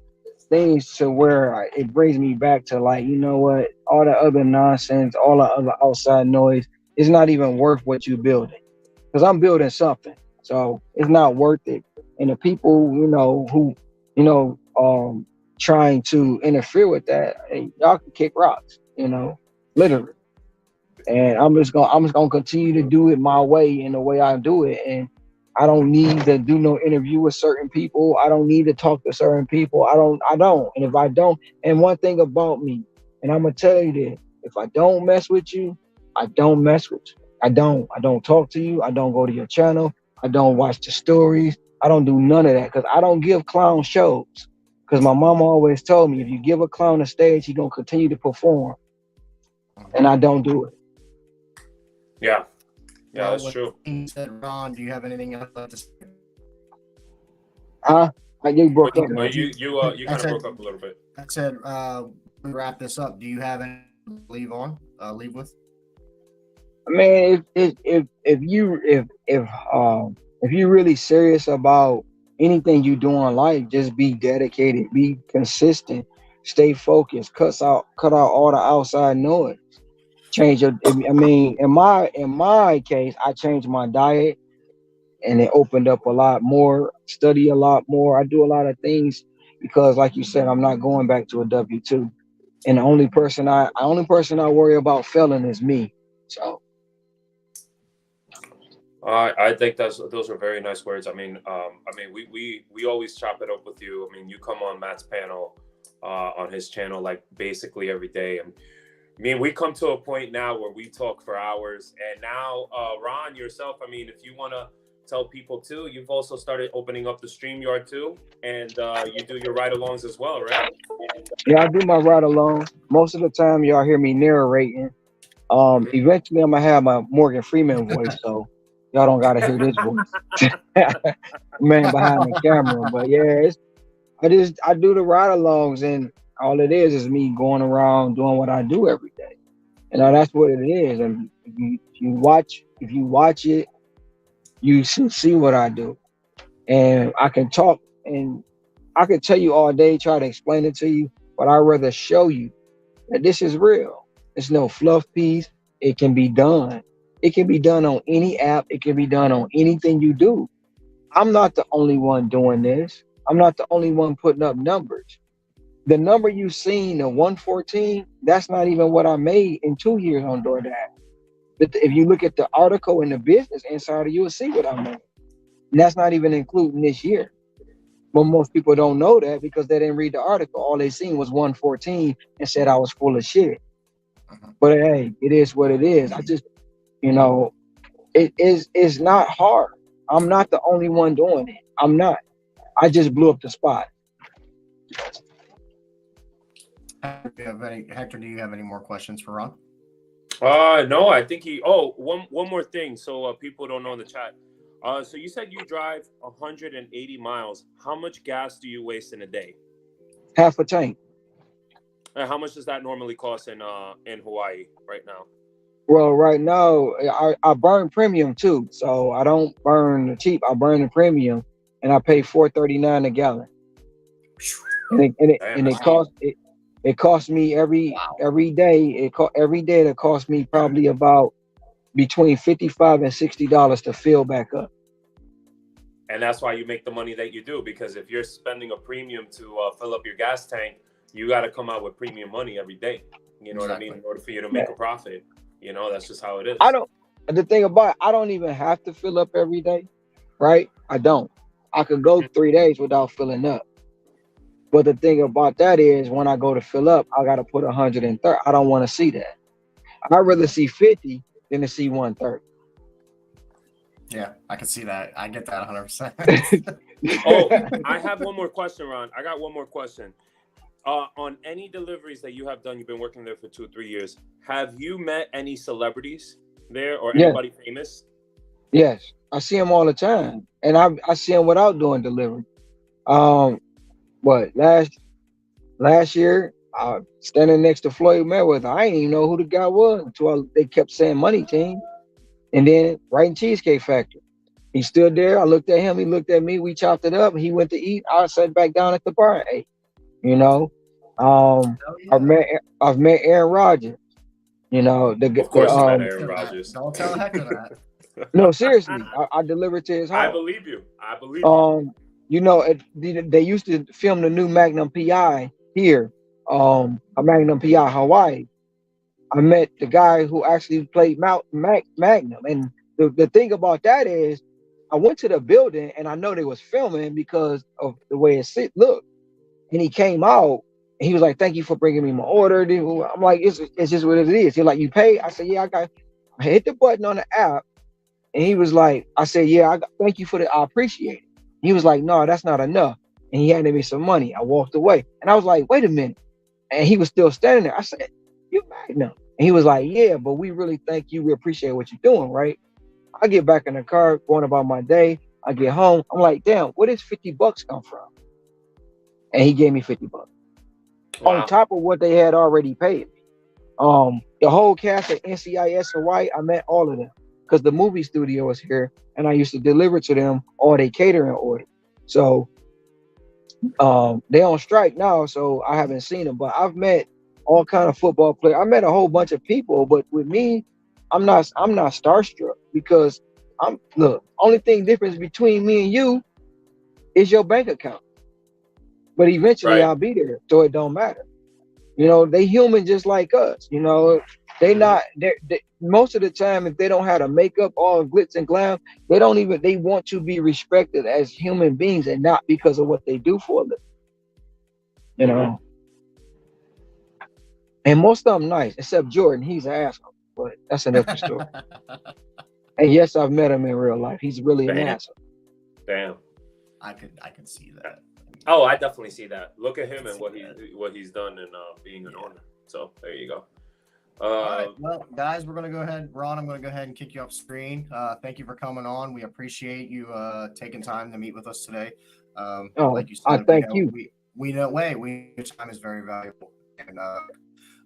things to where it brings me back to, like, you know what, all the other nonsense, all the other outside noise is not even worth what you're building, because I'm building something, so it's not worth it. And the people, who trying to interfere with that, hey, y'all can kick rocks, literally. And I'm just gonna continue to do it my way, in the way I do it. And I don't need to do no interview with certain people. I don't need to talk to certain people. I don't. And if I don't, and one thing about me, and I'm gonna tell you this, if I don't mess with you, I don't mess with you. I don't talk to you. I don't go to your channel. I don't watch the stories. I don't do none of that, because I don't give clown shows. Because my mama always told me, if you give a clown a stage, he's gonna continue to perform. And I don't do it. Yeah, that's true. Said, Ron, do you have anything else to say? You broke up. You kind of broke up a little bit. I said, we wrap this up. Do you have anything to leave with? I mean, if you're really serious about anything you do in life, just be dedicated, be consistent, stay focused, cut out all the outside noise. In my case, I changed my diet, and it opened up a lot more, study a lot more. I do a lot of things because, like you said, I'm not going back to a W-2. And the only person I worry about failing is me. So I think those are very nice words. I mean, we always chop it up with you. I mean, you come on Matt's panel on his channel like basically every day. And I mean, we come to a point now where we talk for hours. And now, Ron, yourself, I mean, if you want to tell people too, you've also started opening up the StreamYard too, and you do your ride-alongs as well, right? Yeah, I do my ride-along. Most of the time, y'all hear me narrating. Eventually, I'm gonna have my Morgan Freeman voice, so y'all don't gotta hear this voice, man behind the camera. But yeah, I do the ride-alongs, and all it is me going around doing what I do every day, and that's what it is. And if you watch it, you should see what I do. And I can talk and I can tell you all day, try to explain it to you, but I'd rather show you that this is real. It's no fluff piece. It can be done. It can be done on any app. It can be done on anything you do. I'm not the only one doing this. I'm not the only one putting up numbers. The number you've seen, the 114, that's not even what I made in 2 years on DoorDash. But if you look at the article in the Business Insider, you'll see what I mean. And that's not even including this year. But most people don't know that because they didn't read the article. All they seen was 114 and said I was full of shit. But hey, it is what it is. I just, it's not hard. I'm not the only one doing it. I'm not. I just blew up the spot. Hector, do you have any more questions for Ron? No, I think one more thing. So people don't know in the chat. So you said you drive 180 miles. How much gas do you waste in a day? Half a tank. And how much does that normally cost in Hawaii right now? Well, right now I burn premium too, so I don't burn the cheap. I burn the premium, and I pay $4.39 a gallon. And it costs me every day. Every day that costs me probably about between $55 and $60 to fill back up. And that's why you make the money that you do, because if you're spending a premium to fill up your gas tank, you got to come out with premium money every day. You know what I mean? In order for you to make a profit. You know, that's just how it is. The thing about it, I don't even have to fill up every day, right? I don't. I could go 3 days without filling up. But the thing about that is when I go to fill up, I got to put 130. I don't want to see that. I'd rather see 50 than to see 130. Yeah, I can see that. I get that 100%. Oh, I have one more question, Ron. I got one more question. On any deliveries that you have done, you've been working there for 2 or 3 years. Have you met any celebrities there or anybody famous? Yes, I see them all the time, and I see them without doing delivery. What last year, standing next to Floyd Mayweather, I didn't even know who the guy was until they kept saying Money Team, and then right in Cheesecake Factory, he stood there. I looked at him, he looked at me. We chopped it up. He went to eat. I sat back down at the bar and ate. You know, I've met Aaron Rodgers. You know, of course you met Aaron Rodgers. Don't tell Hector that. No, seriously, I delivered to his house. I believe you. You know, they used to film the new Magnum PI here, a Magnum PI Hawaii. I met the guy who actually played Magnum, and the thing about that is, I went to the building and I know they was filming because of the way it looked. And he came out and he was like, "Thank you for bringing me my order." I'm like, "It's just what it is." He's like, "You pay?" I said, "Yeah, I hit the button on the app." And he was like, I said, "Yeah, thank you I appreciate it." He was like, "No, that's not enough." And he handed me some money. I walked away and I was like, "Wait a minute." And he was still standing there. I said, "You Magnum?" And he was like, "Yeah, but we really thank you. We appreciate what you're doing, right?" I get back in the car, going about my day. I get home. I'm like, "Damn, where does $50 come from?" And he gave me $50 on top of what they had already paid me. The whole cast of NCIS Hawaii, I met all of them because the movie studio is here, and I used to deliver to them all their catering orders. So they on strike now, so I haven't seen them. But I've met all kind of football players. I met a whole bunch of people, but with me, I'm not starstruck because only thing difference between me and you is your bank account. But eventually I'll be there, so it don't matter. You know, they human just like us. You know, they most of the time, if they don't have to make up all glitz and glam, they want to be respected as human beings and not because of what they do for a living. You know, and most of them nice, except Jordan. He's an asshole, but that's a different story. And yes, I've met him in real life. He's really an asshole. Damn. I can see that. Oh, I definitely see that. Look at him and what he's done in being an owner. So there you go. All right, well, guys, we're gonna go ahead. Ron, I'm gonna go ahead and kick you off screen. Thank you for coming on. We appreciate you taking time to meet with us today. Like you said, I thank you. Your time is very valuable. And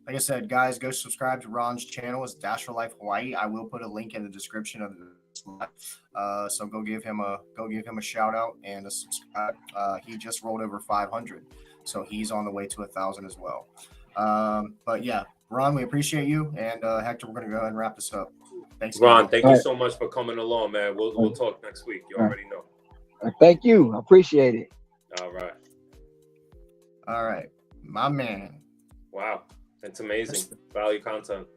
like I said, guys, go subscribe to Ron's channel. It's Dash for Life Hawaii. I will put a link in the description of this live. So go give him a shout out and a subscribe. He just rolled over 500, so he's on the way to 1,000 as well. But yeah, Ron, we appreciate you, and Hector, we're gonna go ahead and wrap this up. Thanks, Ron. Thank you so much for coming along, man. We'll talk next week. You already know. Thank you. I appreciate it. All right, my man. Wow, it's amazing. Value content.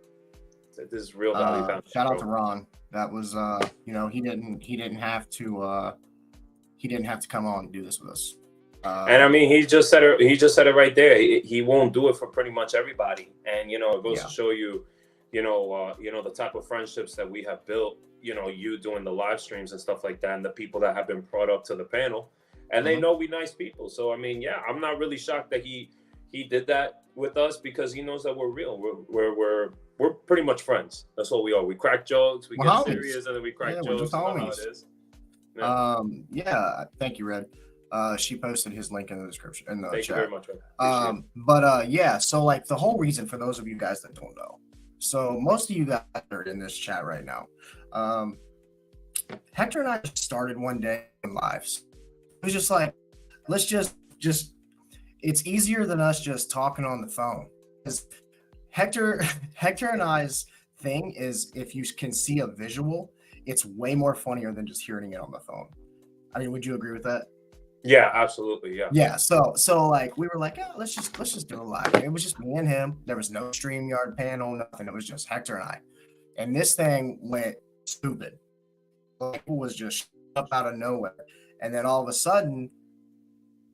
This is real value content. Shout out to Ron. That was he didn't have to come on and do this with us. And I mean, he just said it right there. He won't do it for pretty much everybody. And it goes to show you, the type of friendships that we have built. You doing the live streams and stuff like that, and the people that have been brought up to the panel, and they know we nice people. So I mean, yeah, I'm not really shocked that he did that with us because he knows that we're real. We're pretty much friends. That's what we are. We crack jokes, we get serious, and then we crack jokes. That's how it is. Yeah. Thank you, Red. She posted his link in the description in the Thank chat. you very much. Yeah, so like the whole reason for those of you guys that don't know, so most of you guys are in this chat right now. Hector and I started one day in lives. It was just like, let's just it's easier than us just talking on the phone. Because Hector and I's thing is, if you can see a visual, it's way more funnier than just hearing it on the phone. I mean, would you agree with that? Yeah, absolutely. Yeah. Yeah. So like we were like, oh, let's just do a live. It was just me and him. There was no StreamYard panel, nothing. It was just Hector and I. And this thing went stupid. Like, it was just up out of nowhere. And then all of a sudden,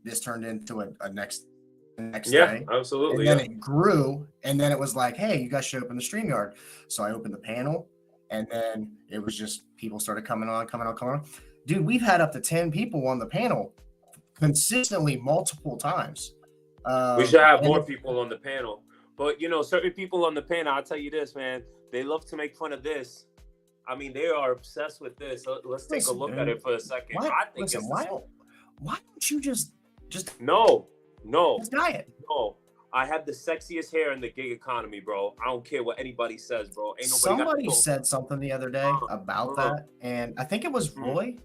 this turned into a next day. Absolutely. And then it grew, and then it was like, hey, you guys should open the StreamYard. So I opened the panel, and then it was just people started coming on. Dude, we've had up to 10 people on the panel consistently multiple times. We should have more people on the panel. But, certain people on the panel, I'll tell you this, man, they love to make fun of this. I mean, they are obsessed with this. So let's take a look at it for a second. Why don't you just No. Just diet? No. I have the sexiest hair in the gig economy, bro. I don't care what anybody says, bro. Ain't nobody Somebody said something the other day about that, and I think it was Roy.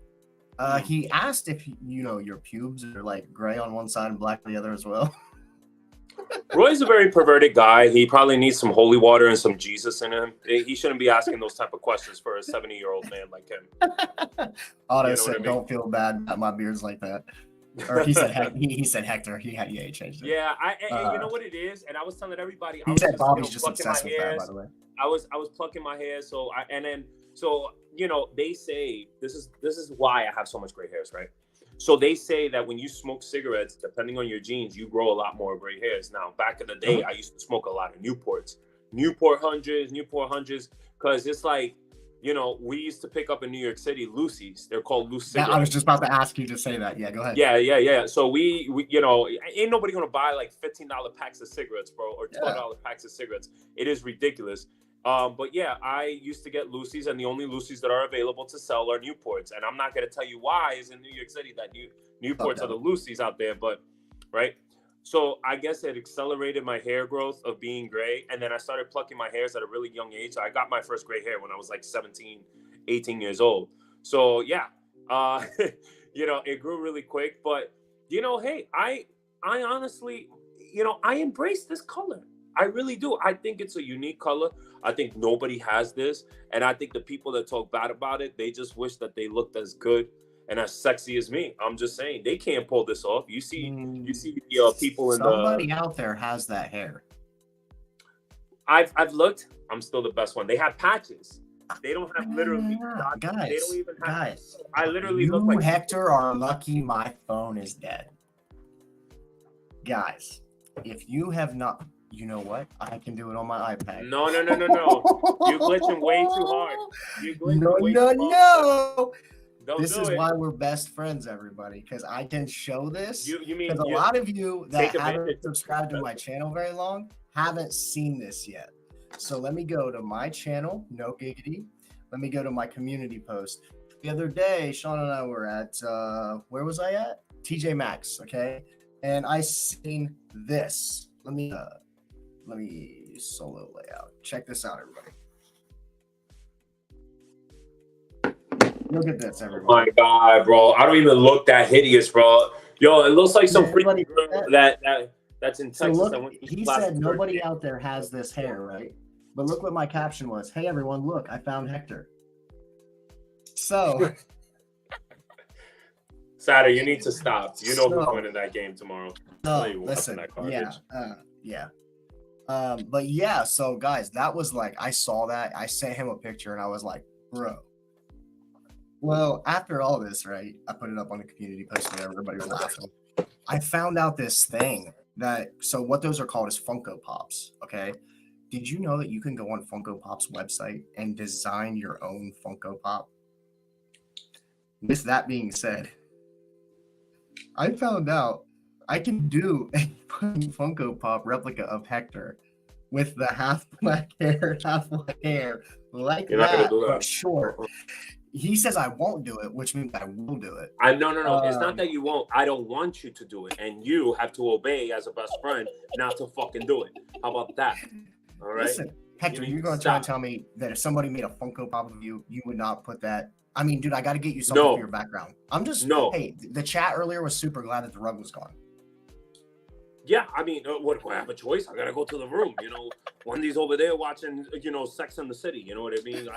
He asked if your pubes are like gray on one side and black on the other as well. Roy's a very perverted guy. He probably needs some holy water and some Jesus in him. He shouldn't be asking those type of questions for a 70-year-old man like him. Otto said, "Don't feel bad that my beard's like that." Or he said, he said Hector. He changed it. Yeah, you know what it is, and I was telling everybody. He said Bobby's just obsessed with that, by the way. I was plucking my hair, so they say this is why I have so much gray hairs, right? So they say that when you smoke cigarettes, depending on your genes, you grow a lot more gray hairs. Now, back in the day, I used to smoke a lot of Newport hundreds, because it's like, we used to pick up in New York City Lucy's. They're called loose cigarettes. I was just about to ask you to say that. Yeah, go ahead. Yeah. So we ain't nobody gonna buy like $15 packs of cigarettes, bro, or $12 packs of cigarettes. It is ridiculous. But yeah, I used to get Lucy's, and the only Lucy's that are available to sell are Newports. And I'm not gonna tell you why is in New York City that Newports are the Lucy's out there, but right. So I guess it accelerated my hair growth of being gray. And then I started plucking my hairs at a really young age. So I got my first gray hair when I was like 17, 18 years old. So yeah, it grew really quick. But, hey, I honestly, I embrace this color. I really do. I think it's a unique color. I think nobody has this. And I think the people that talk bad about it, they just wish that they looked as good and as sexy as me. I'm just saying, they can't pull this off. You see people in somebody out there has that hair. I've looked. I'm still the best one. They have patches. They don't have literally guys. They don't even have. Guys, I literally look like Hector are lucky. My phone is dead. Guys, if you have not, you know what? I can do it on my iPad. No. You're glitching way too hard. No. This do is it. why we're best friends, everybody, because I can show this. You mean because a lot of you that haven't advantage. subscribed to my channel very long haven't seen this yet. So let me go to my channel, No Giggity. Let me go to my community post. The other day, Sean and I were at where was I at? TJ Maxx, okay? And I seen this. Let me solo layout. Check this out, everybody. Look at this, everybody. Oh my God, bro. I don't even look that hideous, bro. Yo, it looks like some freaking girl that's in Texas. So look, he said nobody out there has this hair, right? But look what my caption was. Hey, everyone, look, I found Hector. So. Sada, you need to stop. You know who's winning that game tomorrow. No, listen, yeah. But yeah, so guys, that was like, I saw that. I sent him a picture and I was like, bro. Well, after all this, right, I put it up on the community post and everybody was laughing. I found out this thing so what those are called is Funko Pops, okay? Did you know that you can go on Funko Pop's website and design your own Funko Pop? With that being said, I found out I can do a Funko Pop replica of Hector with the half black hair, like You're not that, gonna do that. but short. He says I won't do it, which means I will do it. No. It's not that you won't. I don't want you to do it, and you have to obey as a best friend not to fucking do it. How about that? All right. Listen, Hector, you're going to try to tell me that if somebody made a Funko Pop of you, you would not put that. I mean, dude, I got to get you something for your background. I'm just Hey, the chat earlier was super glad that the rug was gone. Yeah, I mean, what do I have a choice? I gotta go to the room. Wendy's over there watching, Sex and the City. You know what I mean?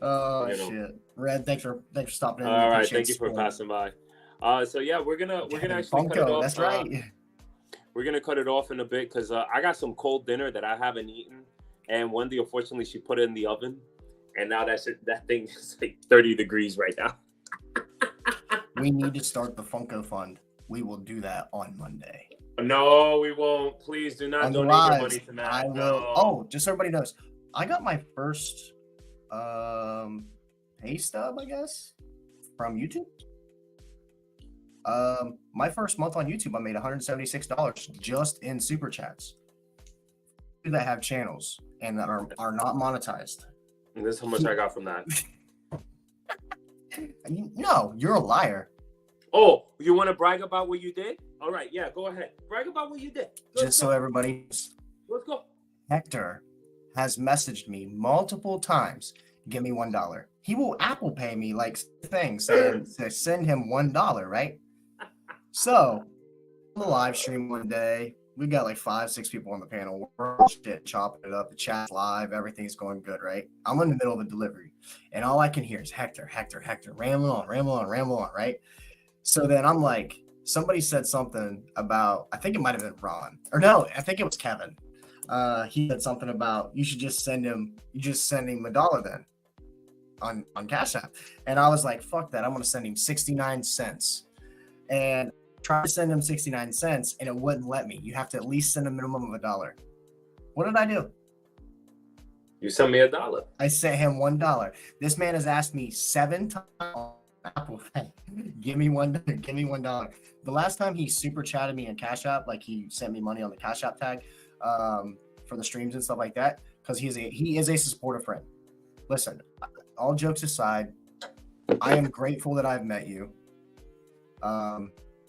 Oh shit, Red, thanks for stopping in. All right, thank you for passing by. So yeah, we're gonna actually cut it off. That's right. We're gonna cut it off in a bit because I got some cold dinner that I haven't eaten, and Wendy, unfortunately, she put it in the oven, and now that thing is like 30 degrees right now. We need to start the Funko Fund. We will do that on Monday. No, we won't. Please do not donate your money to that. I will. No. Oh, just so everybody knows, I got my first pay stub, I guess, from YouTube. My first month on YouTube, I made $176 just in super chats that have channels and that are not monetized. And this is how much I got from that. No, you're a liar. Oh, you want to brag about what you did? All right, yeah, go ahead. Brag about what you did. So everybody knows. Let's go. Hector has messaged me multiple times. Give me $1. He will Apple Pay me like things and to send him $1, right? So, on the live stream one day, we got like 5-6 people on the panel. We're all shit, chopping it up. The chat's live. Everything's going good, right? I'm in the middle of a delivery, and all I can hear is Hector, ramble on, right? So then I'm like, somebody said something about, I think it might have been Ron, or no, I think it was Kevin. He said something about you should just send him $1 then on Cash App. And I was like, fuck that. I'm gonna send him 69 cents. And try to send him 69 cents and it wouldn't let me. You have to at least send a minimum of $1. What did I do? You sent me $1. I sent him $1. This man has asked me 7 times on Apple Pay. Give me $1. The last time he super chatted me in Cash App, like he sent me money on the Cash App tag for the streams and stuff like that, because he is a supportive friend. Listen, all jokes aside, I am grateful that I've met you.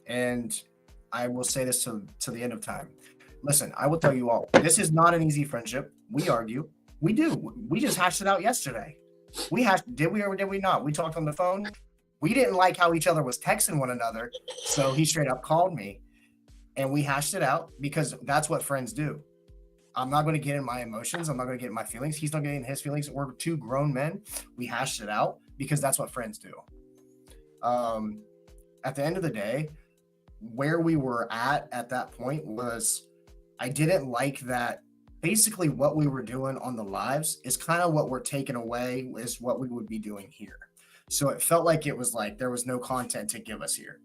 And I will say this to the end of time. Listen, I will tell you all, this is not an easy friendship. We argue. We do. We just hashed it out yesterday. Did we or did we not? We talked on the phone. We didn't like how each other was texting one another. So he straight up called me and we hashed it out because that's what friends do. I'm not going to get in my emotions. I'm not going to get in my feelings. He's not getting in his feelings. We're 2 grown men. We hashed it out because that's what friends do. At the end of the day, where we were at that point was I didn't like that basically what we were doing on the lives is kind of what we're taking away is what we would be doing here. So it felt like it was like there was no content to give us here.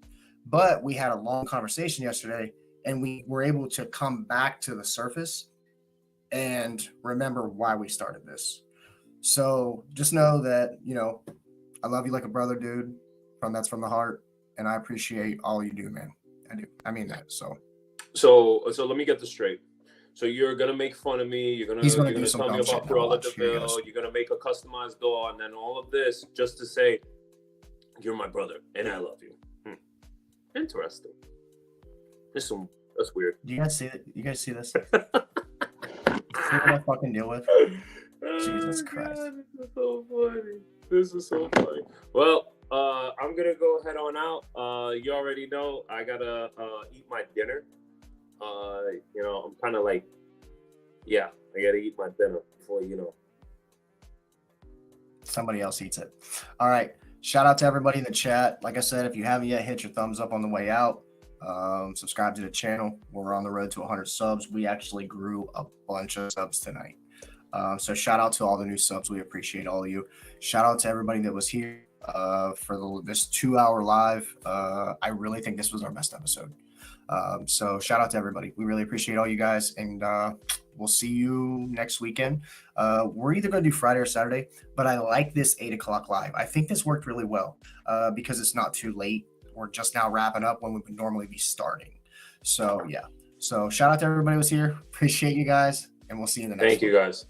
But we had a long conversation yesterday and we were able to come back to the surface and remember why we started this. So just know that, I love you like a brother, dude. That's from the heart. And I appreciate all you do, man. I do. I mean that. So let me get this straight. So you're gonna make fun of me. You're gonna tell me about Cruella de Vil. You're gonna make a customized doll, and then all of this just to say you're my brother and I love you. Interesting. That's weird. Do you guys see it? You guys see this? See what I fucking deal with? Jesus Christ. God, this is so funny. This is so funny. Well, I'm gonna go head on out. You already know I gotta eat my dinner. I'm kind of like, I gotta eat my dinner before somebody else eats it. All right. Shout out to everybody in the chat. Like I said, if you haven't yet, hit your thumbs up on the way out. Subscribe to the channel. We're on the road to 100 subs. We actually grew a bunch of subs tonight. So shout out to all the new subs. We appreciate all of you. Shout out to everybody that was here for this 2-hour live. I really think this was our best episode. So shout out to everybody. We really appreciate all you guys, and we'll see you next weekend. We're either going to do Friday or Saturday, but I like this 8 o'clock live. I think this worked really well because it's not too late. We're just now wrapping up when we would normally be starting. So yeah. So shout out to everybody who was here. Appreciate you guys, and we'll see you in the next one. Thank you guys.